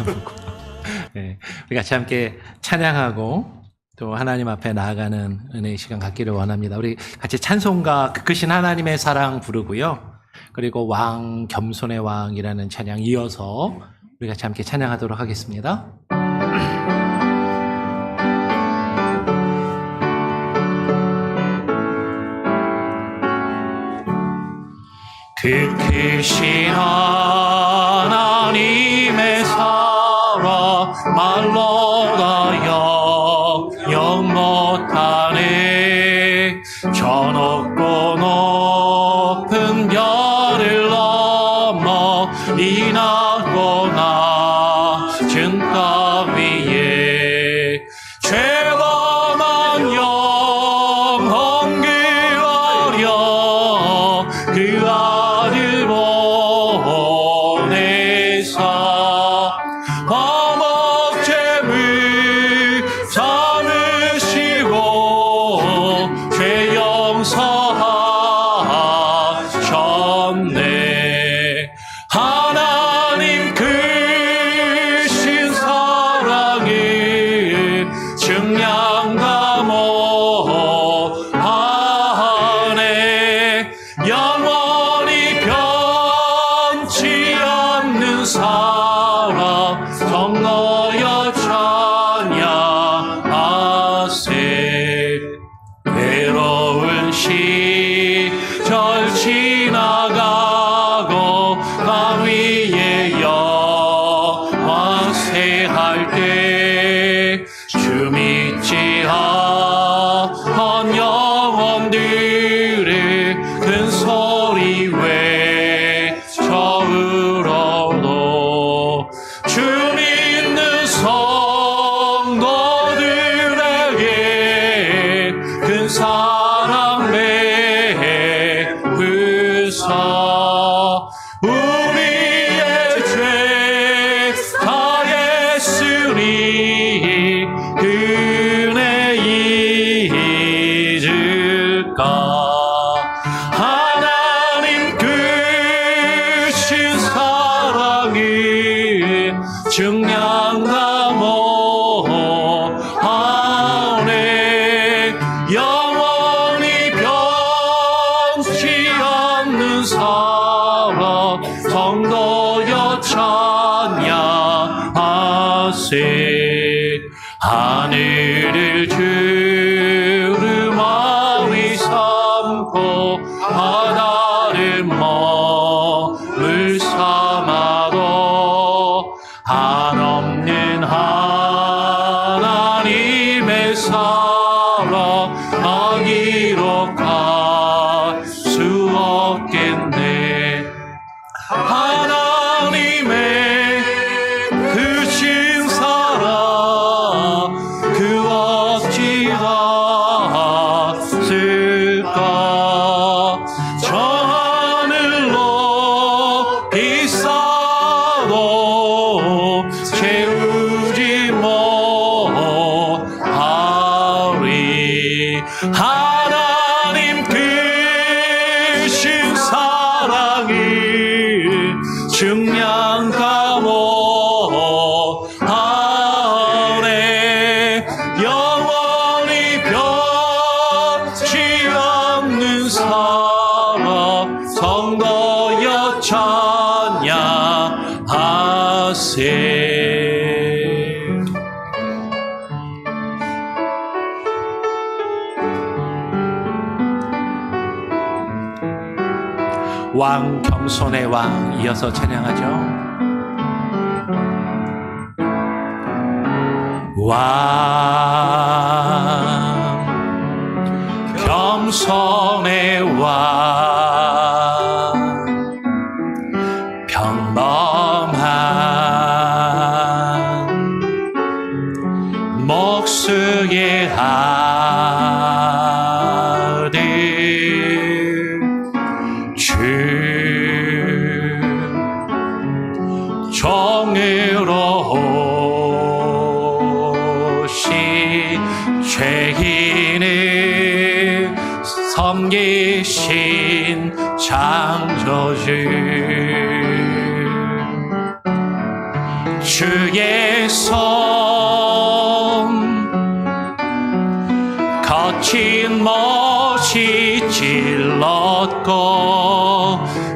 부르고. 네, 우리 같이 함께 찬양하고 또 하나님 앞에 나아가는 은혜의 시간 갖기를 원합니다. 우리 같이 찬송가 그 크신 하나님의 사랑 부르고요. 그리고 왕 겸손의 왕이라는 찬양 이어서 우리 같이 함께 찬양하도록 하겠습니다. 그 크신 하나님의 사랑 말로 다 영영 못하네. 저 높고 높은 별을 넘어 이 낮고 낮은 땅 위에 죄범한 영혼 그어려 그 아들 보내사 화목제물 삼으시고 죄 용서하셨네. 하나님 크신 사랑이 증량가 못하네. 영원히 변치 않는 사랑 성도여 찬양하세. 외로운 시절 지나가고 강 위에 영화 새할 때 주 믿지 않은 영혼들의 큰 소리 외쳐울어도 주 믿는 성도들에게 큰 사랑 베푸사. 우리의 죄 다했으니 은혜 잊을까. 하나님 크신 사랑이 증량가 못하네. 영원히 변치 않는 사랑 성도여 찬양하세. 하늘을 주름아리 삼고 바다를 머물 삼아도 한없는 하나님의 사랑 나 기록할 수 없겠네. 하나님의 크신 사랑 그 어찌 같을까. 저 하늘로 비싸도 채우지 못하리. 하나님 크신 사랑이 증량가 못하네. 영원히 변치 않는 사랑 성도여 찬양하세. 왕 겸손의 왕 이어서 찬양하죠. 왕 겸손의 왕 평범한 목수의 아들 주 정의로우신 죄인을 섬기신 창조주 주의 손 거친 못이 찔렀고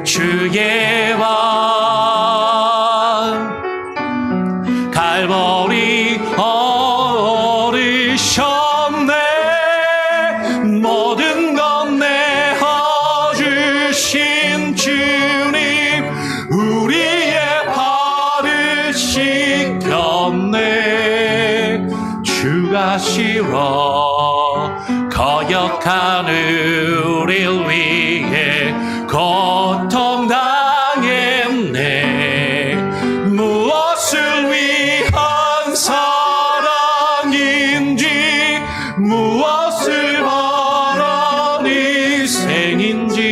주의 왕 갈보리 오르셨네. 모든 것 내어주신 주님 우리의 발을 씻겼네. 주가 싫어 거역한 우릴 위해 고통당했네. 무엇을 위한 사랑인지 무엇을 바란 희생인지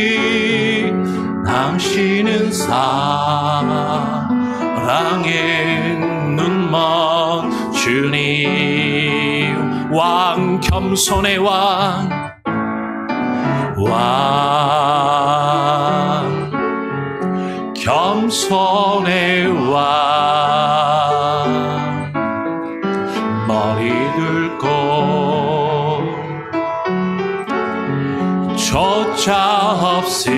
당신은 사랑의 눈먼 주님. 왕 겸손의 왕 겸손의 왕 머리 들고 조차 없으신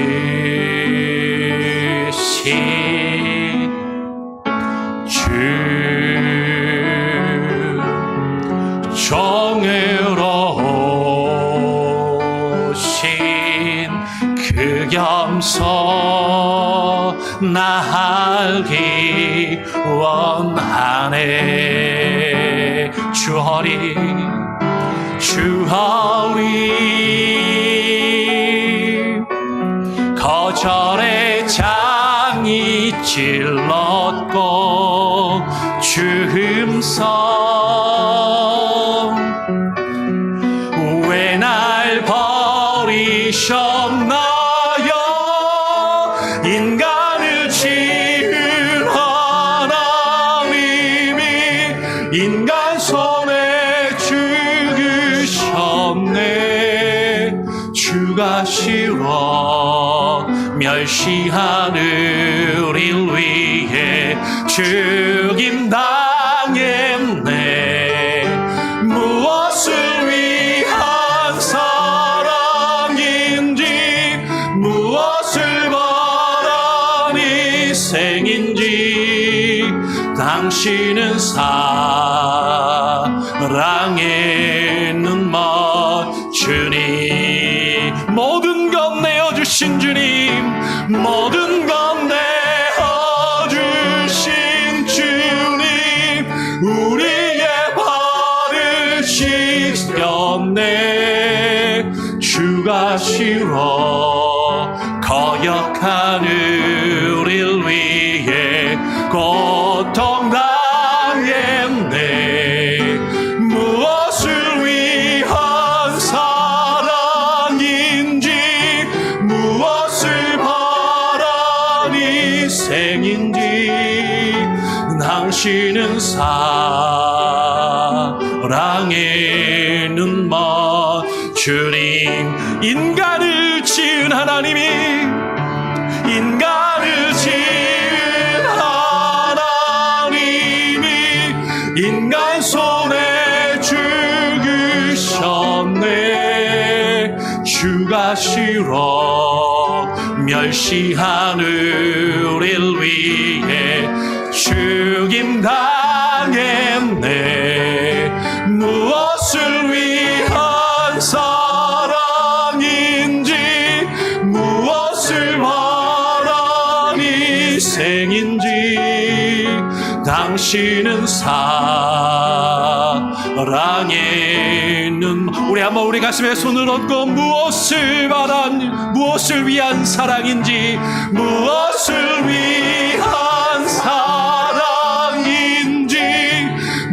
주 정의로우신 그 겸손 알기 원하네. 주허리 거절의 장이 찔렀고 주음성 왜 날 버리셨나요? 인간을 지은 하나님이 인간 손에 죽으셨네. 주가 싫어 멸시한 우릴 위해 죽임 당했네. 무엇을 위한 사랑인지 무엇을 바란 희생인지 당신은 사랑의 눈먼 주님. 모든 것 내어주신 주님 모든 것 내어주신 주님 우리의 발을 씻겼네. 주가 싫어 거역한 우릴 위해 고통당했네. 무엇을 위한 사랑인지 무엇을 바란 희생인지 당신은 사랑의 눈먼 주님. 인간을 지은 하나님이 인간을 지은 하나님이 인간 손에 죽으셨네. 주가 싫어 멸시한 우릴 위해 죽임 당했네. 무엇을 위한 사랑인지 무엇을 바란 희생인지 당신은 사랑의 눈. 우리 한번 우리 가슴에 손을 얹고 무엇을 위한 사랑인지 무엇을 위한 사랑인지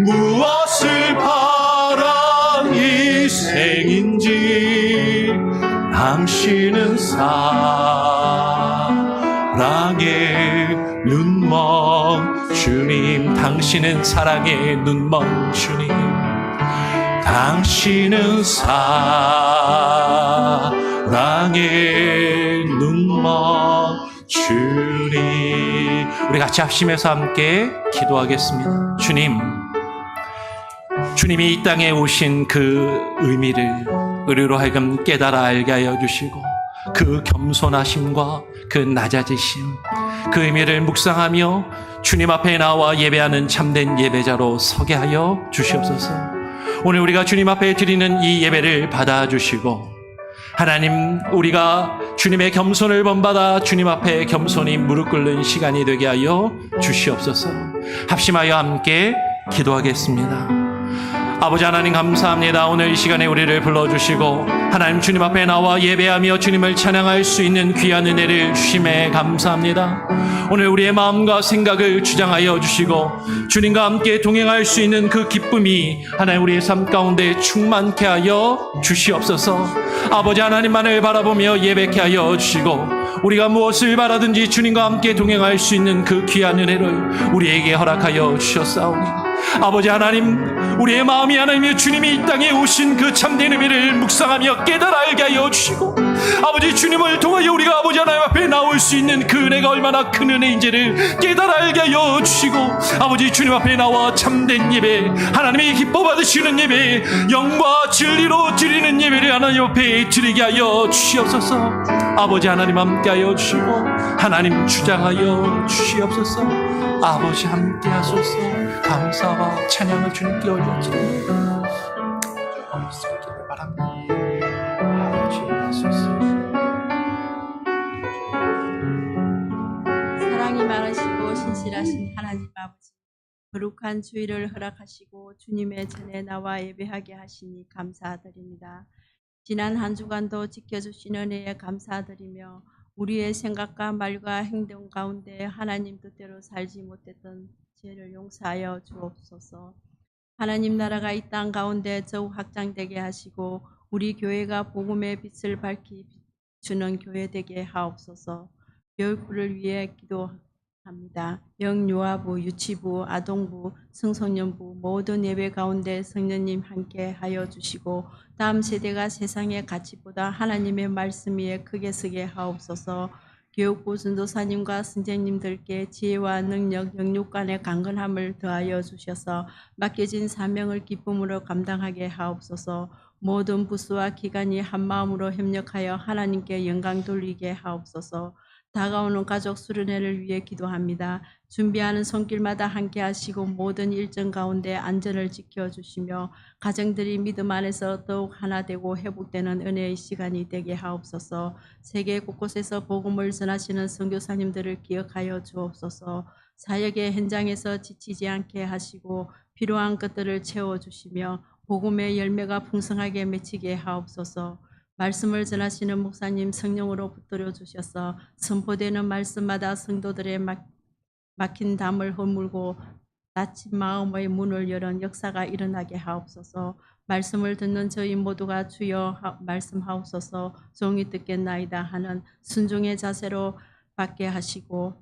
무엇을 바란 희생인지 당신은 사랑의 눈먼 주님. 당신은 사랑의 눈먼 주님. 당신은 사랑의 눈먼 주님. 우리 같이 합심해서 함께 기도하겠습니다. 주님, 주님이 이 땅에 오신 그 의미를 우리로 하여금 깨달아 알게 하여 주시고 그 겸손하심과 그 낮아지심, 그 의미를 묵상하며 주님 앞에 나와 예배하는 참된 예배자로 서게 하여 주시옵소서. 오늘 우리가 주님 앞에 드리는 이 예배를 받아주시고 하나님, 우리가 주님의 겸손을 본받아 주님 앞에 겸손히 무릎 꿇는 시간이 되게 하여 주시옵소서. 합심하여 함께 기도하겠습니다. 아버지 하나님, 감사합니다. 오늘 이 시간에 우리를 불러주시고 하나님 주님 앞에 나와 예배하며 주님을 찬양할 수 있는 귀한 은혜를 주심에 감사합니다. 오늘 우리의 마음과 생각을 주장하여 주시고 주님과 함께 동행할 수 있는 그 기쁨이 하나님 우리의 삶 가운데 충만케 하여 주시옵소서. 아버지 하나님만을 바라보며 예배케 하여 주시고 우리가 무엇을 바라든지 주님과 함께 동행할 수 있는 그 귀한 은혜를 우리에게 허락하여 주셨사오니 아버지 하나님, 우리의 마음이 하나님의 주님이 이 땅에 오신 그 참된 의미를 묵상하며 깨달아 알게 하여 주시고 아버지 주님을 통하여 우리가 아버지 하나님 앞에 나올 수 있는 그 은혜가 얼마나 큰 은혜인지를 깨달아 알게 하여 주시고 아버지 주님 앞에 나와 참된 예배, 하나님이 기뻐 받으시는 예배, 영과 진리로 드리는 예배를 하나님 앞에 드리게 하여 주시옵소서. 아버지 하나님 함께 하여 주시고 하나님 주장하여 주시옵소서. 아버지 함께 하소서. 감사와 찬양을 주님께 올려드립니다. 없으기를 바랍니다. 아버지 하소서. 사랑이 많으시고 신실하신 하나님 아버지, 거룩한 주일을 허락하시고 주님의 전에 나와 예배하게 하시니 감사드립니다. 지난 한 주간도 지켜주신 은혜에 감사드리며 우리의 생각과 말과 행동 가운데 하나님 뜻대로 살지 못했던 죄를 용서하여 주옵소서. 하나님 나라가 이 땅 가운데 더욱 확장되게 하시고 우리 교회가 복음의 빛을 밝히 주는 교회 되게 하옵소서. 교육부를 위해 기도합니다. 영유아부, 유치부, 아동부, 청소년부 모든 예배 가운데 성령님 함께 하여 주시고 다음 세대가 세상의 가치보다 하나님의 말씀 위에 크게 서게 하옵소서. 교육부 전도사님과 선생님들께 지혜와 능력, 영육간의 강건함을 더하여 주셔서 맡겨진 사명을 기쁨으로 감당하게 하옵소서. 모든 부서와 기관이 한마음으로 협력하여 하나님께 영광 돌리게 하옵소서. 다가오는 가족 수련회를 위해 기도합니다. 준비하는 손길마다 함께 하시고 모든 일정 가운데 안전을 지켜주시며 가정들이 믿음 안에서 더욱 하나 되고 회복되는 은혜의 시간이 되게 하옵소서. 세계 곳곳에서 복음을 전하시는 선교사님들을 기억하여 주옵소서. 사역의 현장에서 지치지 않게 하시고 필요한 것들을 채워주시며 복음의 열매가 풍성하게 맺히게 하옵소서. 말씀을 전하시는 목사님 성령으로 붙들어 주셔서 선포되는 말씀마다 성도들의 막힌 담을 허물고 닫힌 마음의 문을 여는 역사가 일어나게 하옵소서. 말씀을 듣는 저희 모두가 주여 말씀하옵소서. 종이 듣겠나이다 하는 순종의 자세로 받게 하시고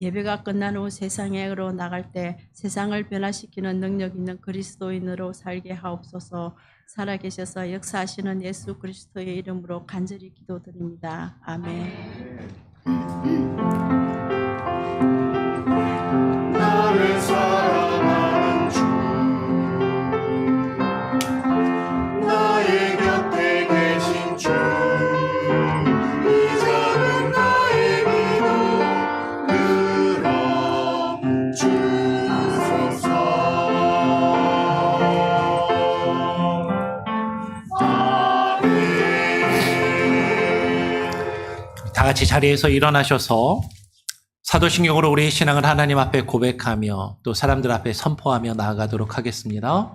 예배가 끝난 후 세상으로 나갈 때 세상을 변화시키는 능력 있는 그리스도인으로 살게 하옵소서. 살아계셔서 역사하시는 예수 그리스도의 이름으로 간절히 기도드립니다. 아멘. 나를 사랑하는 주, 나의 곁에 계신 주, 이제는 나의 기도 들어주소서. 다 같이 자리에서 일어나셔서 사도신경으로 우리의 신앙을 하나님 앞에 고백하며 또 사람들 앞에 선포하며 나아가도록 하겠습니다.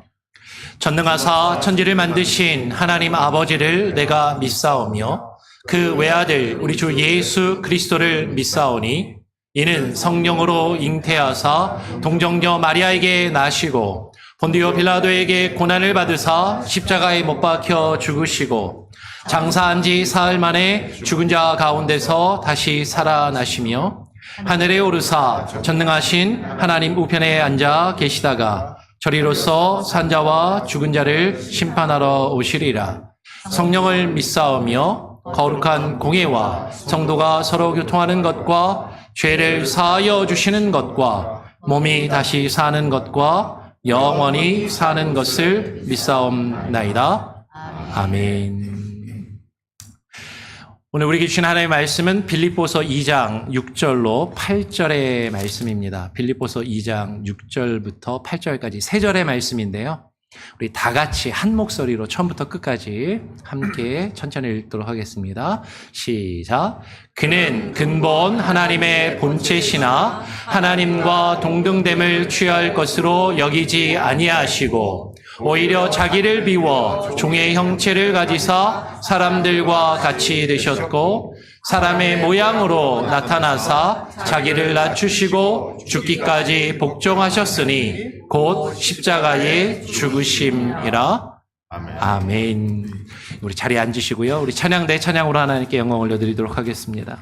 전능하사 천지를 만드신 하나님 아버지를 내가 믿사오며 그 외아들 우리 주 예수 그리스도를 믿사오니 이는 성령으로 잉태하사 동정녀 마리아에게 나시고 본디오 빌라도에게 고난을 받으사 십자가에 못 박혀 죽으시고 장사한 지 사흘 만에 죽은 자 가운데서 다시 살아나시며 하늘에 오르사 전능하신 하나님 우편에 앉아 계시다가 저리로서 산자와 죽은 자를 심판하러 오시리라. 성령을 믿사오며 거룩한 공예와 성도가 서로 교통하는 것과 죄를 사하여 주시는 것과 몸이 다시 사는 것과 영원히 사는 것을 믿사옵나이다. 아멘. 오늘 우리에게 주신 하나님의 말씀은 빌립보서 2장 6절로 8절의 말씀입니다. 빌립보서 2장 6절부터 8절까지 3절의 말씀인데요. 우리 다 같이 한 목소리로 처음부터 끝까지 함께 천천히 읽도록 하겠습니다. 시작. 그는 근본 하나님의 본체시나 하나님과 동등됨을 취할 것으로 여기지 아니하시고 오히려 자기를 비워 종의 형체를 가지사 사람들과 같이 되셨고 사람의 모양으로 나타나사 자기를 낮추시고 죽기까지 복종하셨으니 곧 십자가에 죽으심이라. 아멘. 우리 자리에 앉으시고요. 우리 찬양대 찬양으로 하나님께 영광 올려드리도록 하겠습니다.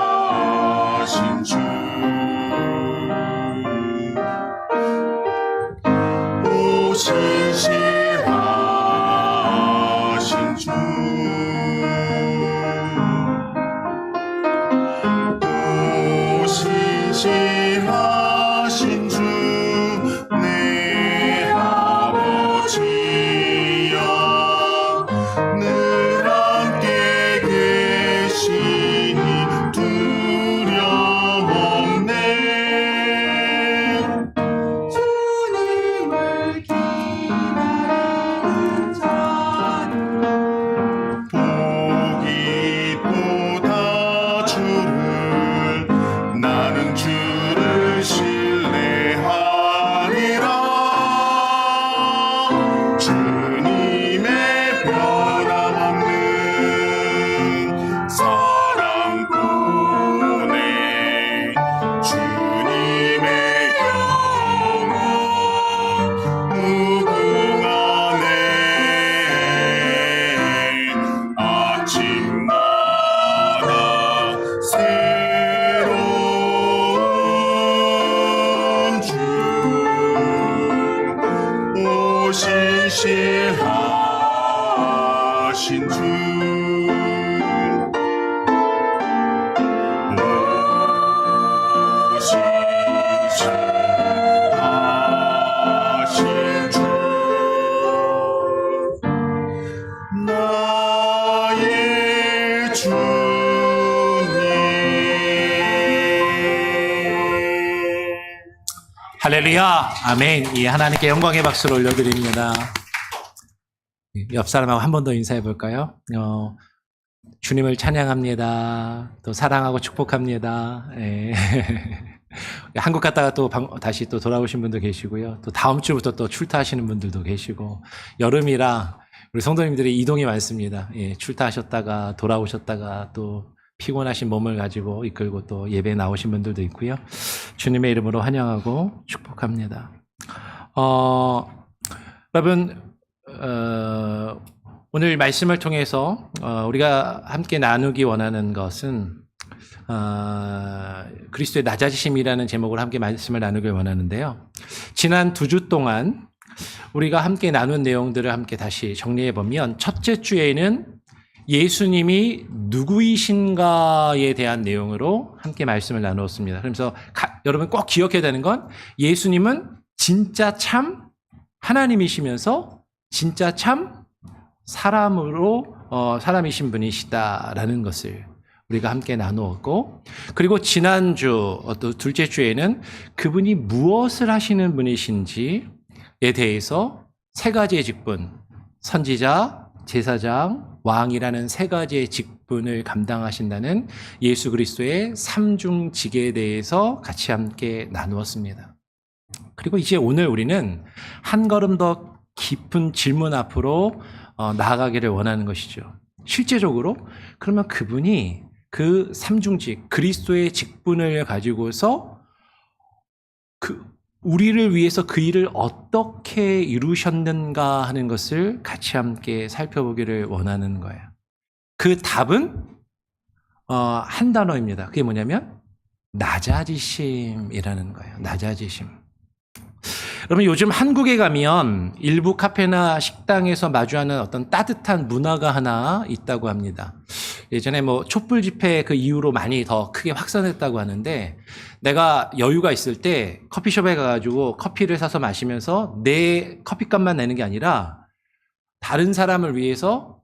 신실하신 주 오 신실하신 주 오 신실하신 주 내 아버지여 늘 함께 계시니 두려움 없네 주님을 기다리는 자는 복이 보다 주를 나는 주를 신뢰하리라 주님의 변함없는 사랑 보내 주님의 영원 무궁하네 아침마다 새로운 주 오 신실하신 주 오 신실하신 주 나의 주님 할렐루야. 아멘. 이 하나님께 영광의 박수를 올려드립니다. 옆 사람하고 한 번 더 인사해 볼까요? 주님을 찬양합니다. 또 사랑하고 축복합니다. 예. 한국 갔다가 또 다시 또 돌아오신 분도 계시고요. 또 다음 주부터 또 출타하시는 분들도 계시고 여름이라 우리 성도님들이 이동이 많습니다. 예, 출타하셨다가 돌아오셨다가 또 피곤하신 몸을 가지고 이끌고 또 예배에 나오신 분들도 있고요. 주님의 이름으로 환영하고 축복합니다. 여러분, 오늘 말씀을 통해서 우리가 함께 나누기 원하는 것은 그리스도의 낮아지심이라는 제목으로 함께 말씀을 나누길 원하는데요. 지난 2주 동안 우리가 함께 나눈 내용들을 함께 다시 정리해 보면, 첫째 주에는 예수님이 누구이신가에 대한 내용으로 함께 말씀을 나누었습니다. 그래서 여러분 꼭 기억해야 되는 건, 예수님은 진짜 참 하나님이시면서 진짜 참 사람이신 분이시다라는 것을 우리가 함께 나누었고, 그리고 지난주 또 둘째 주에는 그분이 무엇을 하시는 분이신지에 대해서 세 가지의 직분, 선지자, 제사장, 왕이라는 세 가지의 직분을 감당하신다는 예수 그리스도의 삼중직에 대해서 같이 함께 나누었습니다. 그리고 이제 오늘 우리는 한 걸음 더 깊은 질문 앞으로 나아가기를 원하는 것이죠. 실제적으로 그러면 그분이 그 삼중직, 그리스도의 직분을 가지고서 우리를 위해서 그 일을 어떻게 이루셨는가 하는 것을 같이 함께 살펴보기를 원하는 거예요. 그 답은 한 단어입니다. 그게 뭐냐면 낮아지심이라는 거예요. 낮아지심. 여러분, 요즘 한국에 가면 일부 카페나 식당에서 마주하는 어떤 따뜻한 문화가 하나 있다고 합니다. 예전에 촛불 집회 그 이후로 많이 더 크게 확산했다고 하는데, 내가 여유가 있을 때 커피숍에 가가지고 커피를 사서 마시면서 내 커피값만 내는 게 아니라 다른 사람을 위해서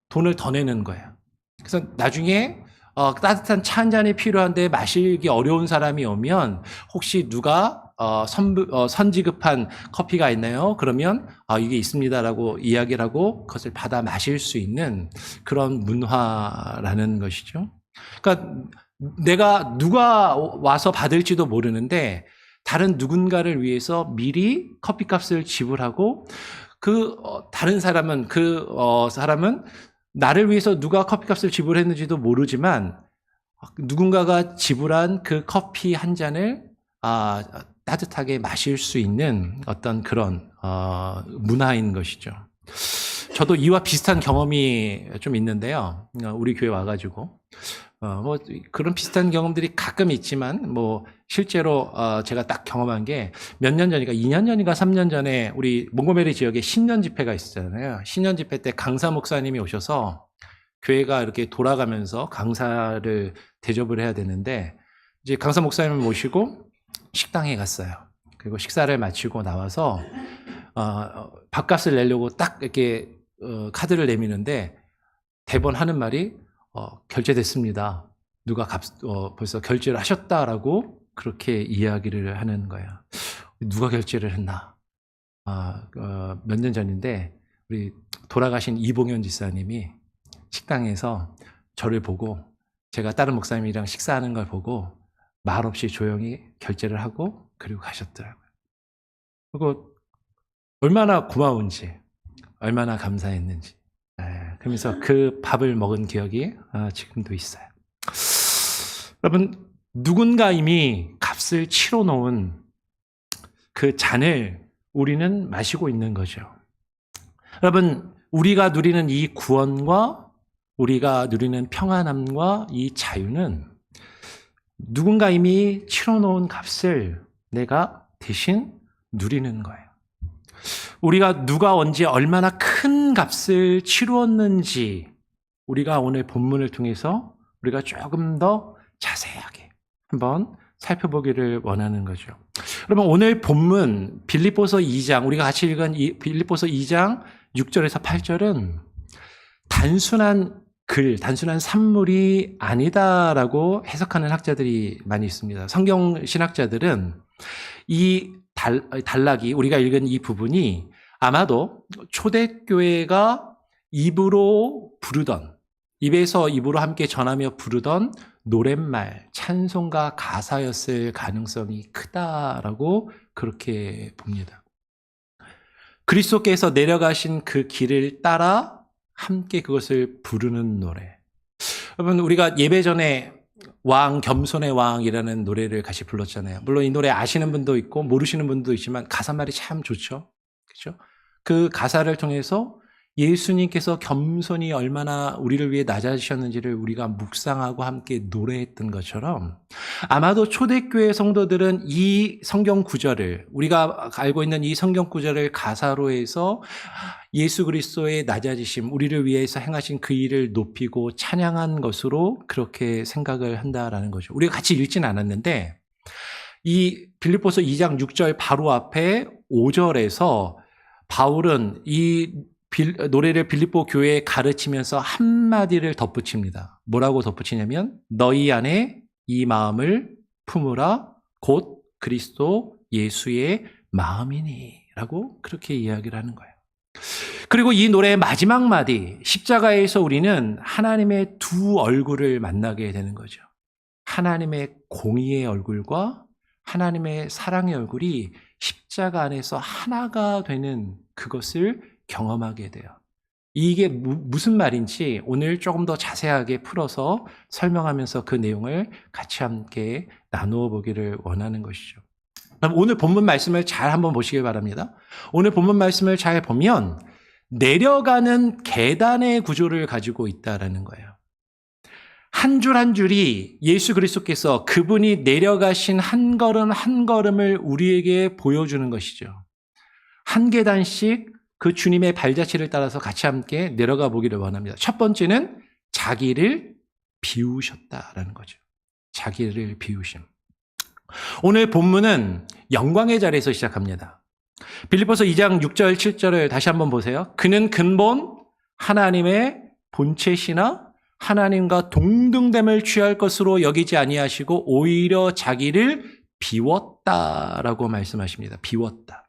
돈을 더 내는 거예요. 그래서 나중에 따뜻한 차 한 잔이 필요한데 마시기 어려운 사람이 오면, 혹시 누가 선지급한 커피가 있나요? 그러면 이게 있습니다라고 이야기를 하고 그것을 받아 마실 수 있는 그런 문화라는 것이죠. 그러니까 내가 누가 와서 받을지도 모르는데 다른 누군가를 위해서 미리 커피값을 지불하고, 다른 사람은 사람은 나를 위해서 누가 커피값을 지불했는지도 모르지만 누군가가 지불한 그 커피 한 잔을 따뜻하게 마실 수 있는 어떤 그런 문화인 것이죠. 저도 이와 비슷한 경험이 좀 있는데요. 우리 교회 와가지고 그런 비슷한 경험들이 가끔 있지만, 실제로 제가 딱 경험한 게 몇 년 전인가, 2년 전인가 3년 전에 우리 몽고메리 지역에 신년 집회가 있었잖아요. 신년 집회 때 강사 목사님이 오셔서 교회가 이렇게 돌아가면서 강사를 대접을 해야 되는데, 이제 강사 목사님을 모시고 식당에 갔어요. 그리고 식사를 마치고 나와서 밥값을 내려고 딱 이렇게 카드를 내미는데, 대번 하는 말이 결제됐습니다. 누가 벌써 결제를 하셨다라고 그렇게 이야기를 하는 거예요. 누가 결제를 했나? 몇 년 전인데 우리 돌아가신 이봉현 지사님이 식당에서 저를 보고, 제가 다른 목사님이랑 식사하는 걸 보고 말없이 조용히 결제를 하고 그리고 가셨더라고요. 그리고 얼마나 고마운지, 얼마나 감사했는지. 그러면서 그 밥을 먹은 기억이 지금도 있어요. 여러분, 누군가 이미 값을 치러 놓은 그 잔을 우리는 마시고 있는 거죠. 여러분, 우리가 누리는 이 구원과 우리가 누리는 평안함과 이 자유는 누군가 이미 치러 놓은 값을 내가 대신 누리는 거예요. 우리가 누가 언제 얼마나 큰 값을 치루었는지 우리가 오늘 본문을 통해서 우리가 조금 더 자세하게 한번 살펴보기를 원하는 거죠. 여러분, 오늘 본문 빌립보서 2장, 우리가 같이 읽은 이 빌립보서 2장 6절에서 8절은 단순한 단순한 산물이 아니다라고 해석하는 학자들이 많이 있습니다. 성경 신학자들은 이 단락이, 우리가 읽은 이 부분이 아마도 초대교회가 입에서 입으로 함께 전하며 부르던 노랫말, 찬송가 가사였을 가능성이 크다라고 그렇게 봅니다. 그리스도께서 내려가신 그 길을 따라 함께 그것을 부르는 노래. 여러분, 우리가 예배 전에 왕, 겸손의 왕이라는 노래를 같이 불렀잖아요. 물론 이 노래 아시는 분도 있고 모르시는 분도 있지만 가사말이 참 좋죠. 그렇죠? 그 가사를 통해서 예수님께서 겸손히 얼마나 우리를 위해 낮아지셨는지를 우리가 묵상하고 함께 노래했던 것처럼 아마도 초대교회 성도들은 이 성경 구절을, 우리가 알고 있는 이 성경 구절을 가사로 해서 예수 그리스도의 낮아지심, 우리를 위해서 행하신 그 일을 높이고 찬양한 것으로 그렇게 생각을 한다라는 거죠. 우리가 같이 읽진 않았는데 이 빌립보서 2장 6절 바로 앞에 5절에서 바울은 이 노래를 빌립보 교회에 가르치면서 한마디를 덧붙입니다. 뭐라고 덧붙이냐면 너희 안에 이 마음을 품으라 곧 그리스도 예수의 마음이니 라고 그렇게 이야기를 하는 거예요. 그리고 이 노래의 마지막 마디, 십자가에서 우리는 하나님의 두 얼굴을 만나게 되는 거죠. 하나님의 공의의 얼굴과 하나님의 사랑의 얼굴이 십자가 안에서 하나가 되는 그것을 경험하게 돼요. 이게 무슨 말인지 오늘 조금 더 자세하게 풀어서 설명하면서 그 내용을 같이 함께 나누어 보기를 원하는 것이죠. 그럼 오늘 본문 말씀을 잘 한번 보시길 바랍니다. 오늘 본문 말씀을 잘 보면 내려가는 계단의 구조를 가지고 있다라는 거예요. 한 줄 한 줄이 예수 그리스도께서 그분이 내려가신 한 걸음 한 걸음을 우리에게 보여주는 것이죠. 한 계단씩 그 주님의 발자취를 따라서 같이 함께 내려가 보기를 원합니다. 첫 번째는 자기를 비우셨다라는 거죠. 자기를 비우심. 오늘 본문은 영광의 자리에서 시작합니다. 빌립보서 2장 6절 7절을 다시 한번 보세요. 그는 근본 하나님의 본체시나 하나님과 동등됨을 취할 것으로 여기지 아니하시고 오히려 자기를 비웠다라고 말씀하십니다. 비웠다.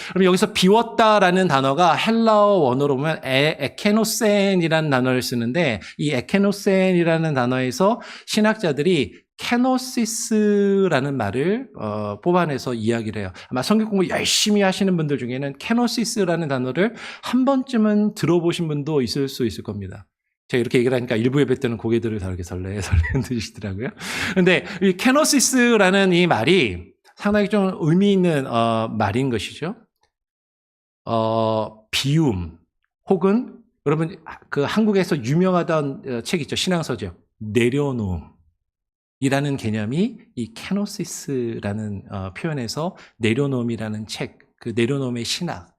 그럼 여기서 비웠다라는 단어가 헬라어 원어로 보면 에케노센이라는 단어를 쓰는데 이 에케노센이라는 단어에서 신학자들이 케노시스라는 말을 뽑아내서 이야기를 해요. 아마 성경 공부 열심히 하시는 분들 중에는 케노시스라는 단어를 한 번쯤은 들어보신 분도 있을 수 있을 겁니다. 제가 이렇게 얘기를 하니까 일부 예배 때는 고개들을 다 이렇게 설레드시더라고요. 그런데 이 케노시스라는 이 말이 상당히 좀 의미 있는 말인 것이죠. 비움 혹은 여러분 그 한국에서 유명하던 책 있죠. 신앙서적 내려놓음이라는 개념이 이 케노시스라는 표현에서 내려놓음이라는 책, 그 내려놓음의 신학,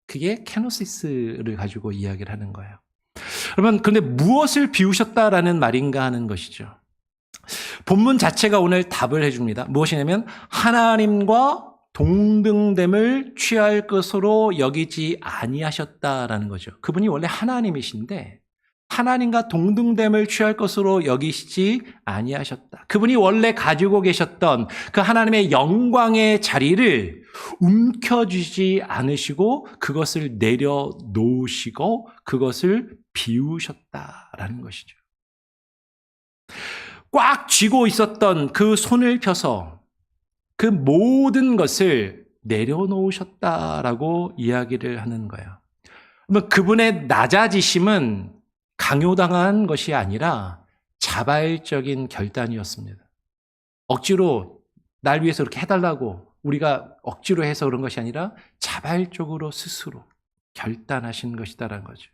그게 케노시스를 가지고 이야기를 하는 거예요. 여러분 그런데 무엇을 비우셨다라는 말인가 하는 것이죠. 본문 자체가 오늘 답을 해줍니다. 무엇이냐면 하나님과 동등됨을 취할 것으로 여기지 아니하셨다라는 거죠. 그분이 원래 하나님이신데 하나님과 동등됨을 취할 것으로 여기시지 아니하셨다. 그분이 원래 가지고 계셨던 그 하나님의 영광의 자리를 움켜쥐지 않으시고 그것을 내려놓으시고 그것을 비우셨다라는 것이죠. 꽉 쥐고 있었던 그 손을 펴서 그 모든 것을 내려놓으셨다라고 이야기를 하는 거예요. 그분의 낮아지심은 강요당한 것이 아니라 자발적인 결단이었습니다. 억지로 날 위해서 이렇게 해달라고 우리가 억지로 해서 그런 것이 아니라 자발적으로 스스로 결단하신 것이다라는 거죠.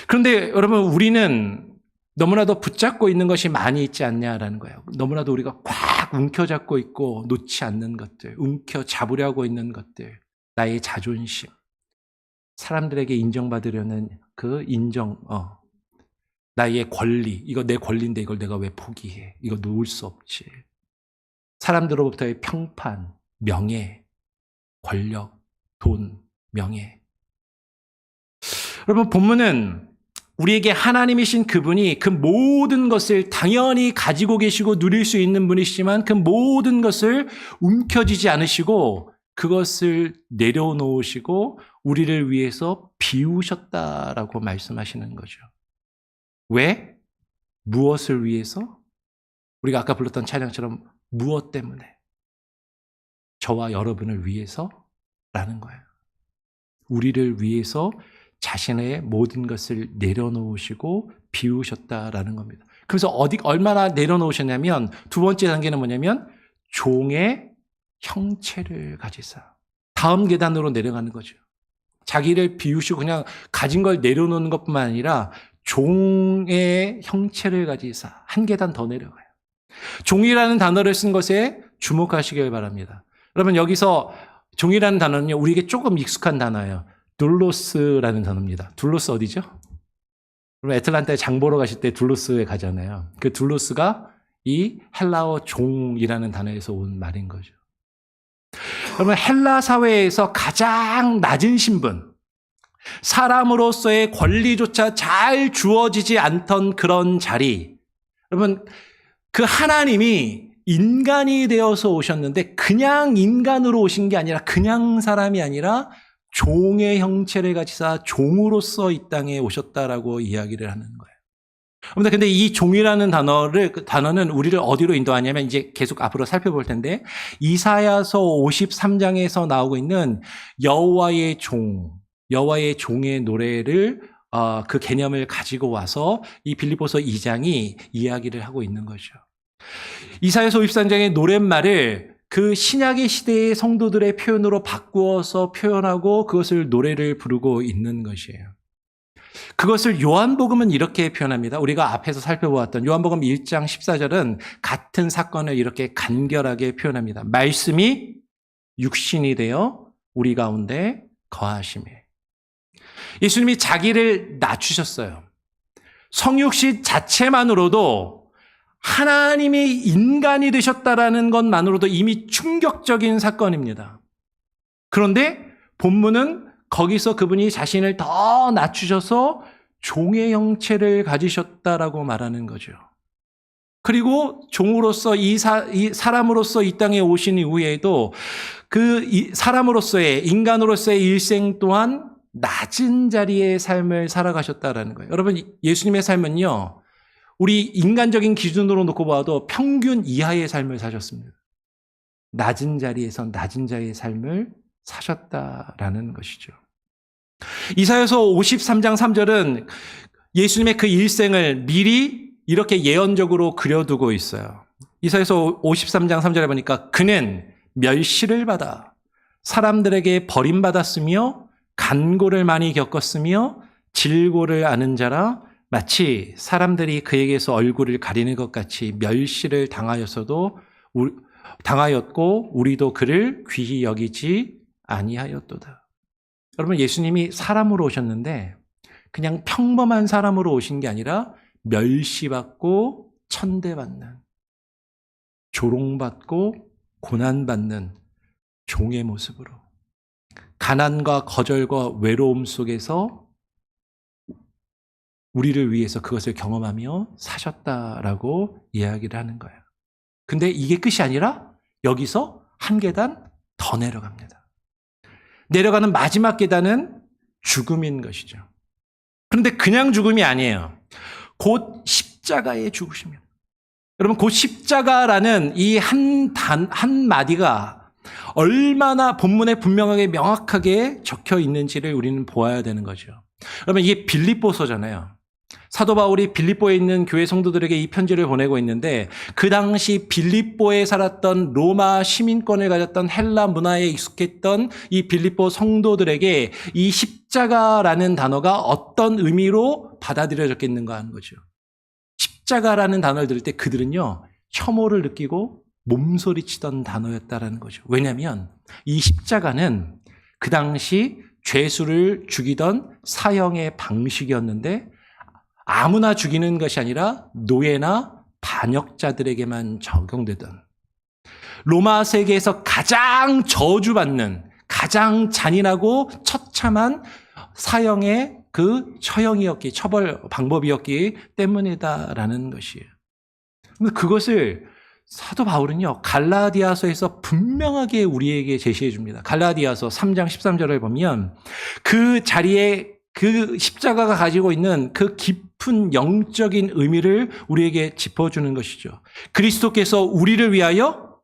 그런데 여러분 우리는 너무나도 붙잡고 있는 것이 많이 있지 않냐라는 거예요. 너무나도 우리가 꽉 움켜잡고 있고 놓지 않는 것들, 움켜잡으려고 있는 것들, 나의 자존심, 사람들에게 인정받으려는 그 인정, 나의 권리, 이거 내 권리인데 이걸 내가 왜 포기해? 이거 놓을 수 없지. 사람들로부터의 평판, 명예, 권력, 돈, 명예. 여러분 본문은 우리에게 하나님이신 그분이 그 모든 것을 당연히 가지고 계시고 누릴 수 있는 분이시지만 그 모든 것을 움켜쥐지 않으시고 그것을 내려놓으시고 우리를 위해서 비우셨다라고 말씀하시는 거죠. 왜? 무엇을 위해서? 우리가 아까 불렀던 찬양처럼 무엇 때문에? 저와 여러분을 위해서라는 거예요. 우리를 위해서 자신의 모든 것을 내려놓으시고 비우셨다라는 겁니다. 그래서 얼마나 내려놓으셨냐면 두 번째 단계는 뭐냐면 종의 형체를 가지사. 다음 계단으로 내려가는 거죠. 자기를 비우시고 그냥 가진 걸 내려놓는 것뿐만 아니라 종의 형체를 가지사. 한 계단 더 내려가요. 종이라는 단어를 쓴 것에 주목하시길 바랍니다. 여러분 여기서 종이라는 단어는요, 우리에게 조금 익숙한 단어예요. 둘로스라는 단어입니다. 둘로스 어디죠? 여러분 애틀란타에 장 보러 가실 때 둘로스에 가잖아요. 그 둘로스가 이 헬라어 종이라는 단어에서 온 말인 거죠. 여러분 헬라 사회에서 가장 낮은 신분, 사람으로서의 권리조차 잘 주어지지 않던 그런 자리. 여러분 그 하나님이 인간이 되어서 오셨는데 그냥 인간으로 오신 게 아니라 그냥 사람이 아니라 종의 형체를 가지사 종으로서 이 땅에 오셨다라고 이야기를 하는 거예요. 근데 이 종이라는 단어는 우리를 어디로 인도하냐면 이제 계속 앞으로 살펴볼 텐데 이사야서 53장에서 나오고 있는 여호와의 종의 노래를 그 개념을 가지고 와서 이 빌립보서 2장이 이야기를 하고 있는 거죠. 이사야서 53장의 노랫말을 그 신약의 시대의 성도들의 표현으로 바꾸어서 표현하고 그것을 노래를 부르고 있는 것이에요. 그것을 요한복음은 이렇게 표현합니다. 우리가 앞에서 살펴보았던 요한복음 1장 14절은 같은 사건을 이렇게 간결하게 표현합니다. 말씀이 육신이 되어 우리 가운데 거하심에. 예수님이 자기를 낮추셨어요. 성육신 자체만으로도 하나님이 인간이 되셨다라는 것만으로도 이미 충격적인 사건입니다. 그런데 본문은 거기서 그분이 자신을 더 낮추셔서 종의 형체를 가지셨다라고 말하는 거죠. 그리고 종으로서 이 사람으로서 이 땅에 오신 이후에도 그 사람으로서의 인간으로서의 일생 또한 낮은 자리의 삶을 살아가셨다라는 거예요. 여러분 예수님의 삶은요. 우리 인간적인 기준으로 놓고 봐도 평균 이하의 삶을 사셨습니다. 낮은 자리에서 낮은 자리의 삶을 사셨다라는 것이죠. 이사야서 53장 3절은 예수님의 그 일생을 미리 이렇게 예언적으로 그려두고 있어요. 이사야서 53장 3절에 보니까 그는 멸시를 받아 사람들에게 버림받았으며 간고를 많이 겪었으며 질고를 아는 자라 마치 사람들이 그에게서 얼굴을 가리는 것 같이 멸시를 당하였고 우리도 그를 귀히 여기지 아니하였도다. 여러분 예수님이 사람으로 오셨는데 그냥 평범한 사람으로 오신 게 아니라 멸시받고 천대받는, 조롱받고 고난받는 종의 모습으로 가난과 거절과 외로움 속에서 우리를 위해서 그것을 경험하며 사셨다라고 이야기를 하는 거예요. 근데 이게 끝이 아니라 여기서 한 계단 더 내려갑니다. 내려가는 마지막 계단은 죽음인 것이죠. 그런데 그냥 죽음이 아니에요. 곧 십자가의 죽으십니다. 여러분 곧 십자가라는 이 한 마디가 얼마나 본문에 분명하게 명확하게 적혀 있는지를 우리는 보아야 되는 거죠. 여러분 이게 빌립보서잖아요. 사도 바울이 빌립보에 있는 교회 성도들에게 이 편지를 보내고 있는데 그 당시 빌립보에 살았던 로마 시민권을 가졌던 헬라 문화에 익숙했던 이 빌립보 성도들에게 이 십자가라는 단어가 어떤 의미로 받아들여졌겠는가 하는 거죠. 십자가라는 단어를 들을 때 그들은요 혐오를 느끼고 몸소리치던 단어였다라는 거죠. 왜냐하면 이 십자가는 그 당시 죄수를 죽이던 사형의 방식이었는데 아무나 죽이는 것이 아니라 노예나 반역자들에게만 적용되던 로마 세계에서 가장 저주받는 가장 잔인하고 처참한 사형의 그 처벌 방법이었기 때문이다라는 것이에요. 그것을 사도 바울은요 갈라디아서에서 분명하게 우리에게 제시해 줍니다. 갈라디아서 3장 13절을 보면 그 자리에 그 십자가가 가지고 있는 그 깊은 영적인 의미를 우리에게 짚어주는 것이죠. 그리스도께서 우리를 위하여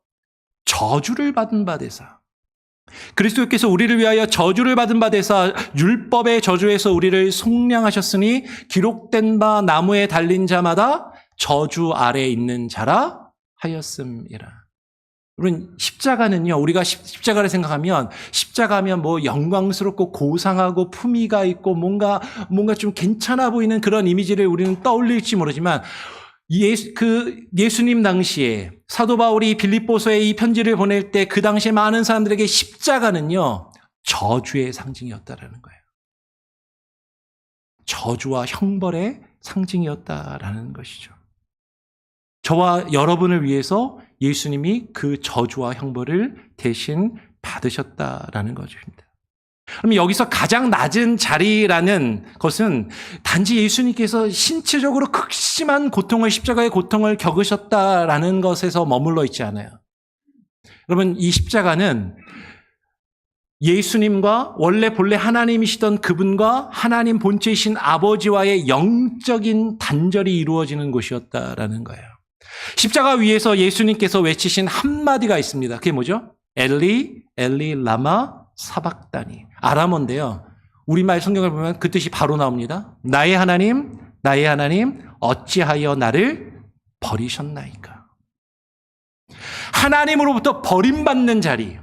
저주를 받은 바 되사, 그리스도께서 우리를 위하여 저주를 받은 바 되사 율법의 저주에서 우리를 속량하셨으니 기록된 바 나무에 달린 자마다 저주 아래 있는 자라 하였음이라. 여러분, 십자가는요, 우리가 십자가를 생각하면, 십자가면 뭐 영광스럽고 고상하고 품위가 있고 뭔가 좀 괜찮아 보이는 그런 이미지를 우리는 떠올릴지 모르지만, 예수님 당시에 사도 바울이 빌립보서에 이 편지를 보낼 때 그 당시에 많은 사람들에게 십자가는요, 저주의 상징이었다라는 거예요. 저주와 형벌의 상징이었다라는 것이죠. 저와 여러분을 위해서 예수님이 그 저주와 형벌을 대신 받으셨다라는 것입니다. 그럼 여기서 가장 낮은 자리라는 것은 단지 예수님께서 신체적으로 극심한 고통을, 십자가의 고통을 겪으셨다라는 것에서 머물러 있지 않아요. 여러분, 이 십자가는 예수님과 본래 하나님이시던 그분과 하나님 본체이신 아버지와의 영적인 단절이 이루어지는 곳이었다라는 거예요. 십자가 위에서 예수님께서 외치신 한마디가 있습니다. 그게 뭐죠? 엘리, 엘리, 라마, 사박다니. 아람어인데요. 우리말 성경을 보면 그 뜻이 바로 나옵니다. 나의 하나님, 나의 하나님, 어찌하여 나를 버리셨나이까. 하나님으로부터 버림받는 자리,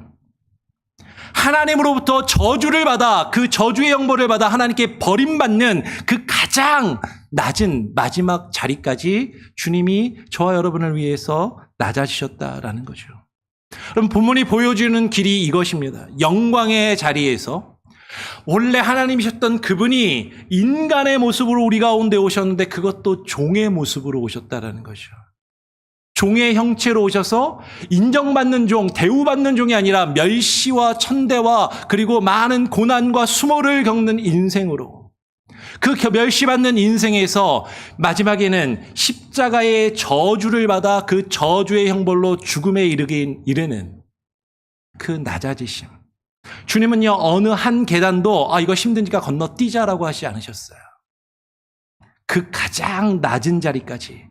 하나님으로부터 저주를 받아, 그 저주의 형벌을 받아 하나님께 버림받는 그 가장 낮은 마지막 자리까지 주님이 저와 여러분을 위해서 낮아지셨다라는 거죠. 그럼 본문이 보여주는 길이 이것입니다. 영광의 자리에서 원래 하나님이셨던 그분이 인간의 모습으로 우리 가운데 오셨는데 그것도 종의 모습으로 오셨다라는 거죠. 종의 형체로 오셔서 인정받는 종, 대우받는 종이 아니라 멸시와 천대와 그리고 많은 고난과 수모를 겪는 인생으로, 그 멸시받는 인생에서 마지막에는 십자가의 저주를 받아 그 저주의 형벌로 죽음에 이르는 그 낮아지심. 주님은요, 어느 한 계단도 이거 힘드니까 건너뛰자라고 하지 않으셨어요. 그 가장 낮은 자리까지,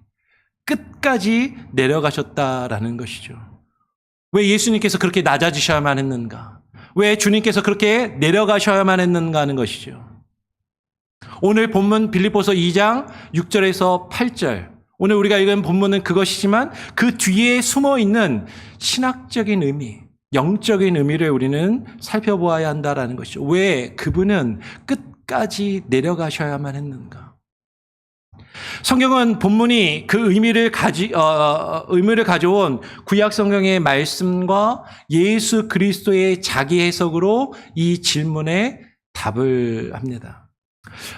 끝까지 내려가셨다라는 것이죠. 왜 예수님께서 그렇게 낮아지셔야만 했는가? 왜 주님께서 그렇게 내려가셔야만 했는가 하는 것이죠. 오늘 본문 빌립보서 2장 6절에서 8절, 오늘 우리가 읽은 본문은 그것이지만 그 뒤에 숨어있는 신학적인 의미, 영적인 의미를 우리는 살펴보아야 한다라는 것이죠. 왜 그분은 끝까지 내려가셔야만 했는가? 성경은 본문이 그 의미를 가져온 구약 성경의 말씀과 예수 그리스도의 자기 해석으로 이 질문에 답을 합니다.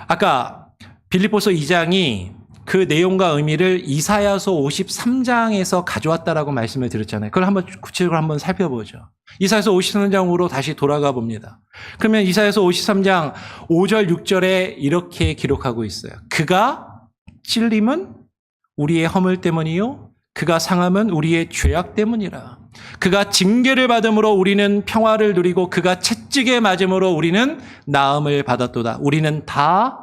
아까 빌립보서 2장이 그 내용과 의미를 이사야서 53장에서 가져왔다라고 말씀을 드렸잖아요. 그걸 한번 구체적으로 한번 살펴보죠. 이사야서 53장으로 다시 돌아가 봅니다. 그러면 이사야서 53장 5절 6절에 이렇게 기록하고 있어요. 그가 찔림은 우리의 허물 때문이요 그가 상함은 우리의 죄악 때문이라. 그가 징계를 받음으로 우리는 평화를 누리고 그가 채찍에 맞음으로 우리는 나음을 받았도다. 우리는 다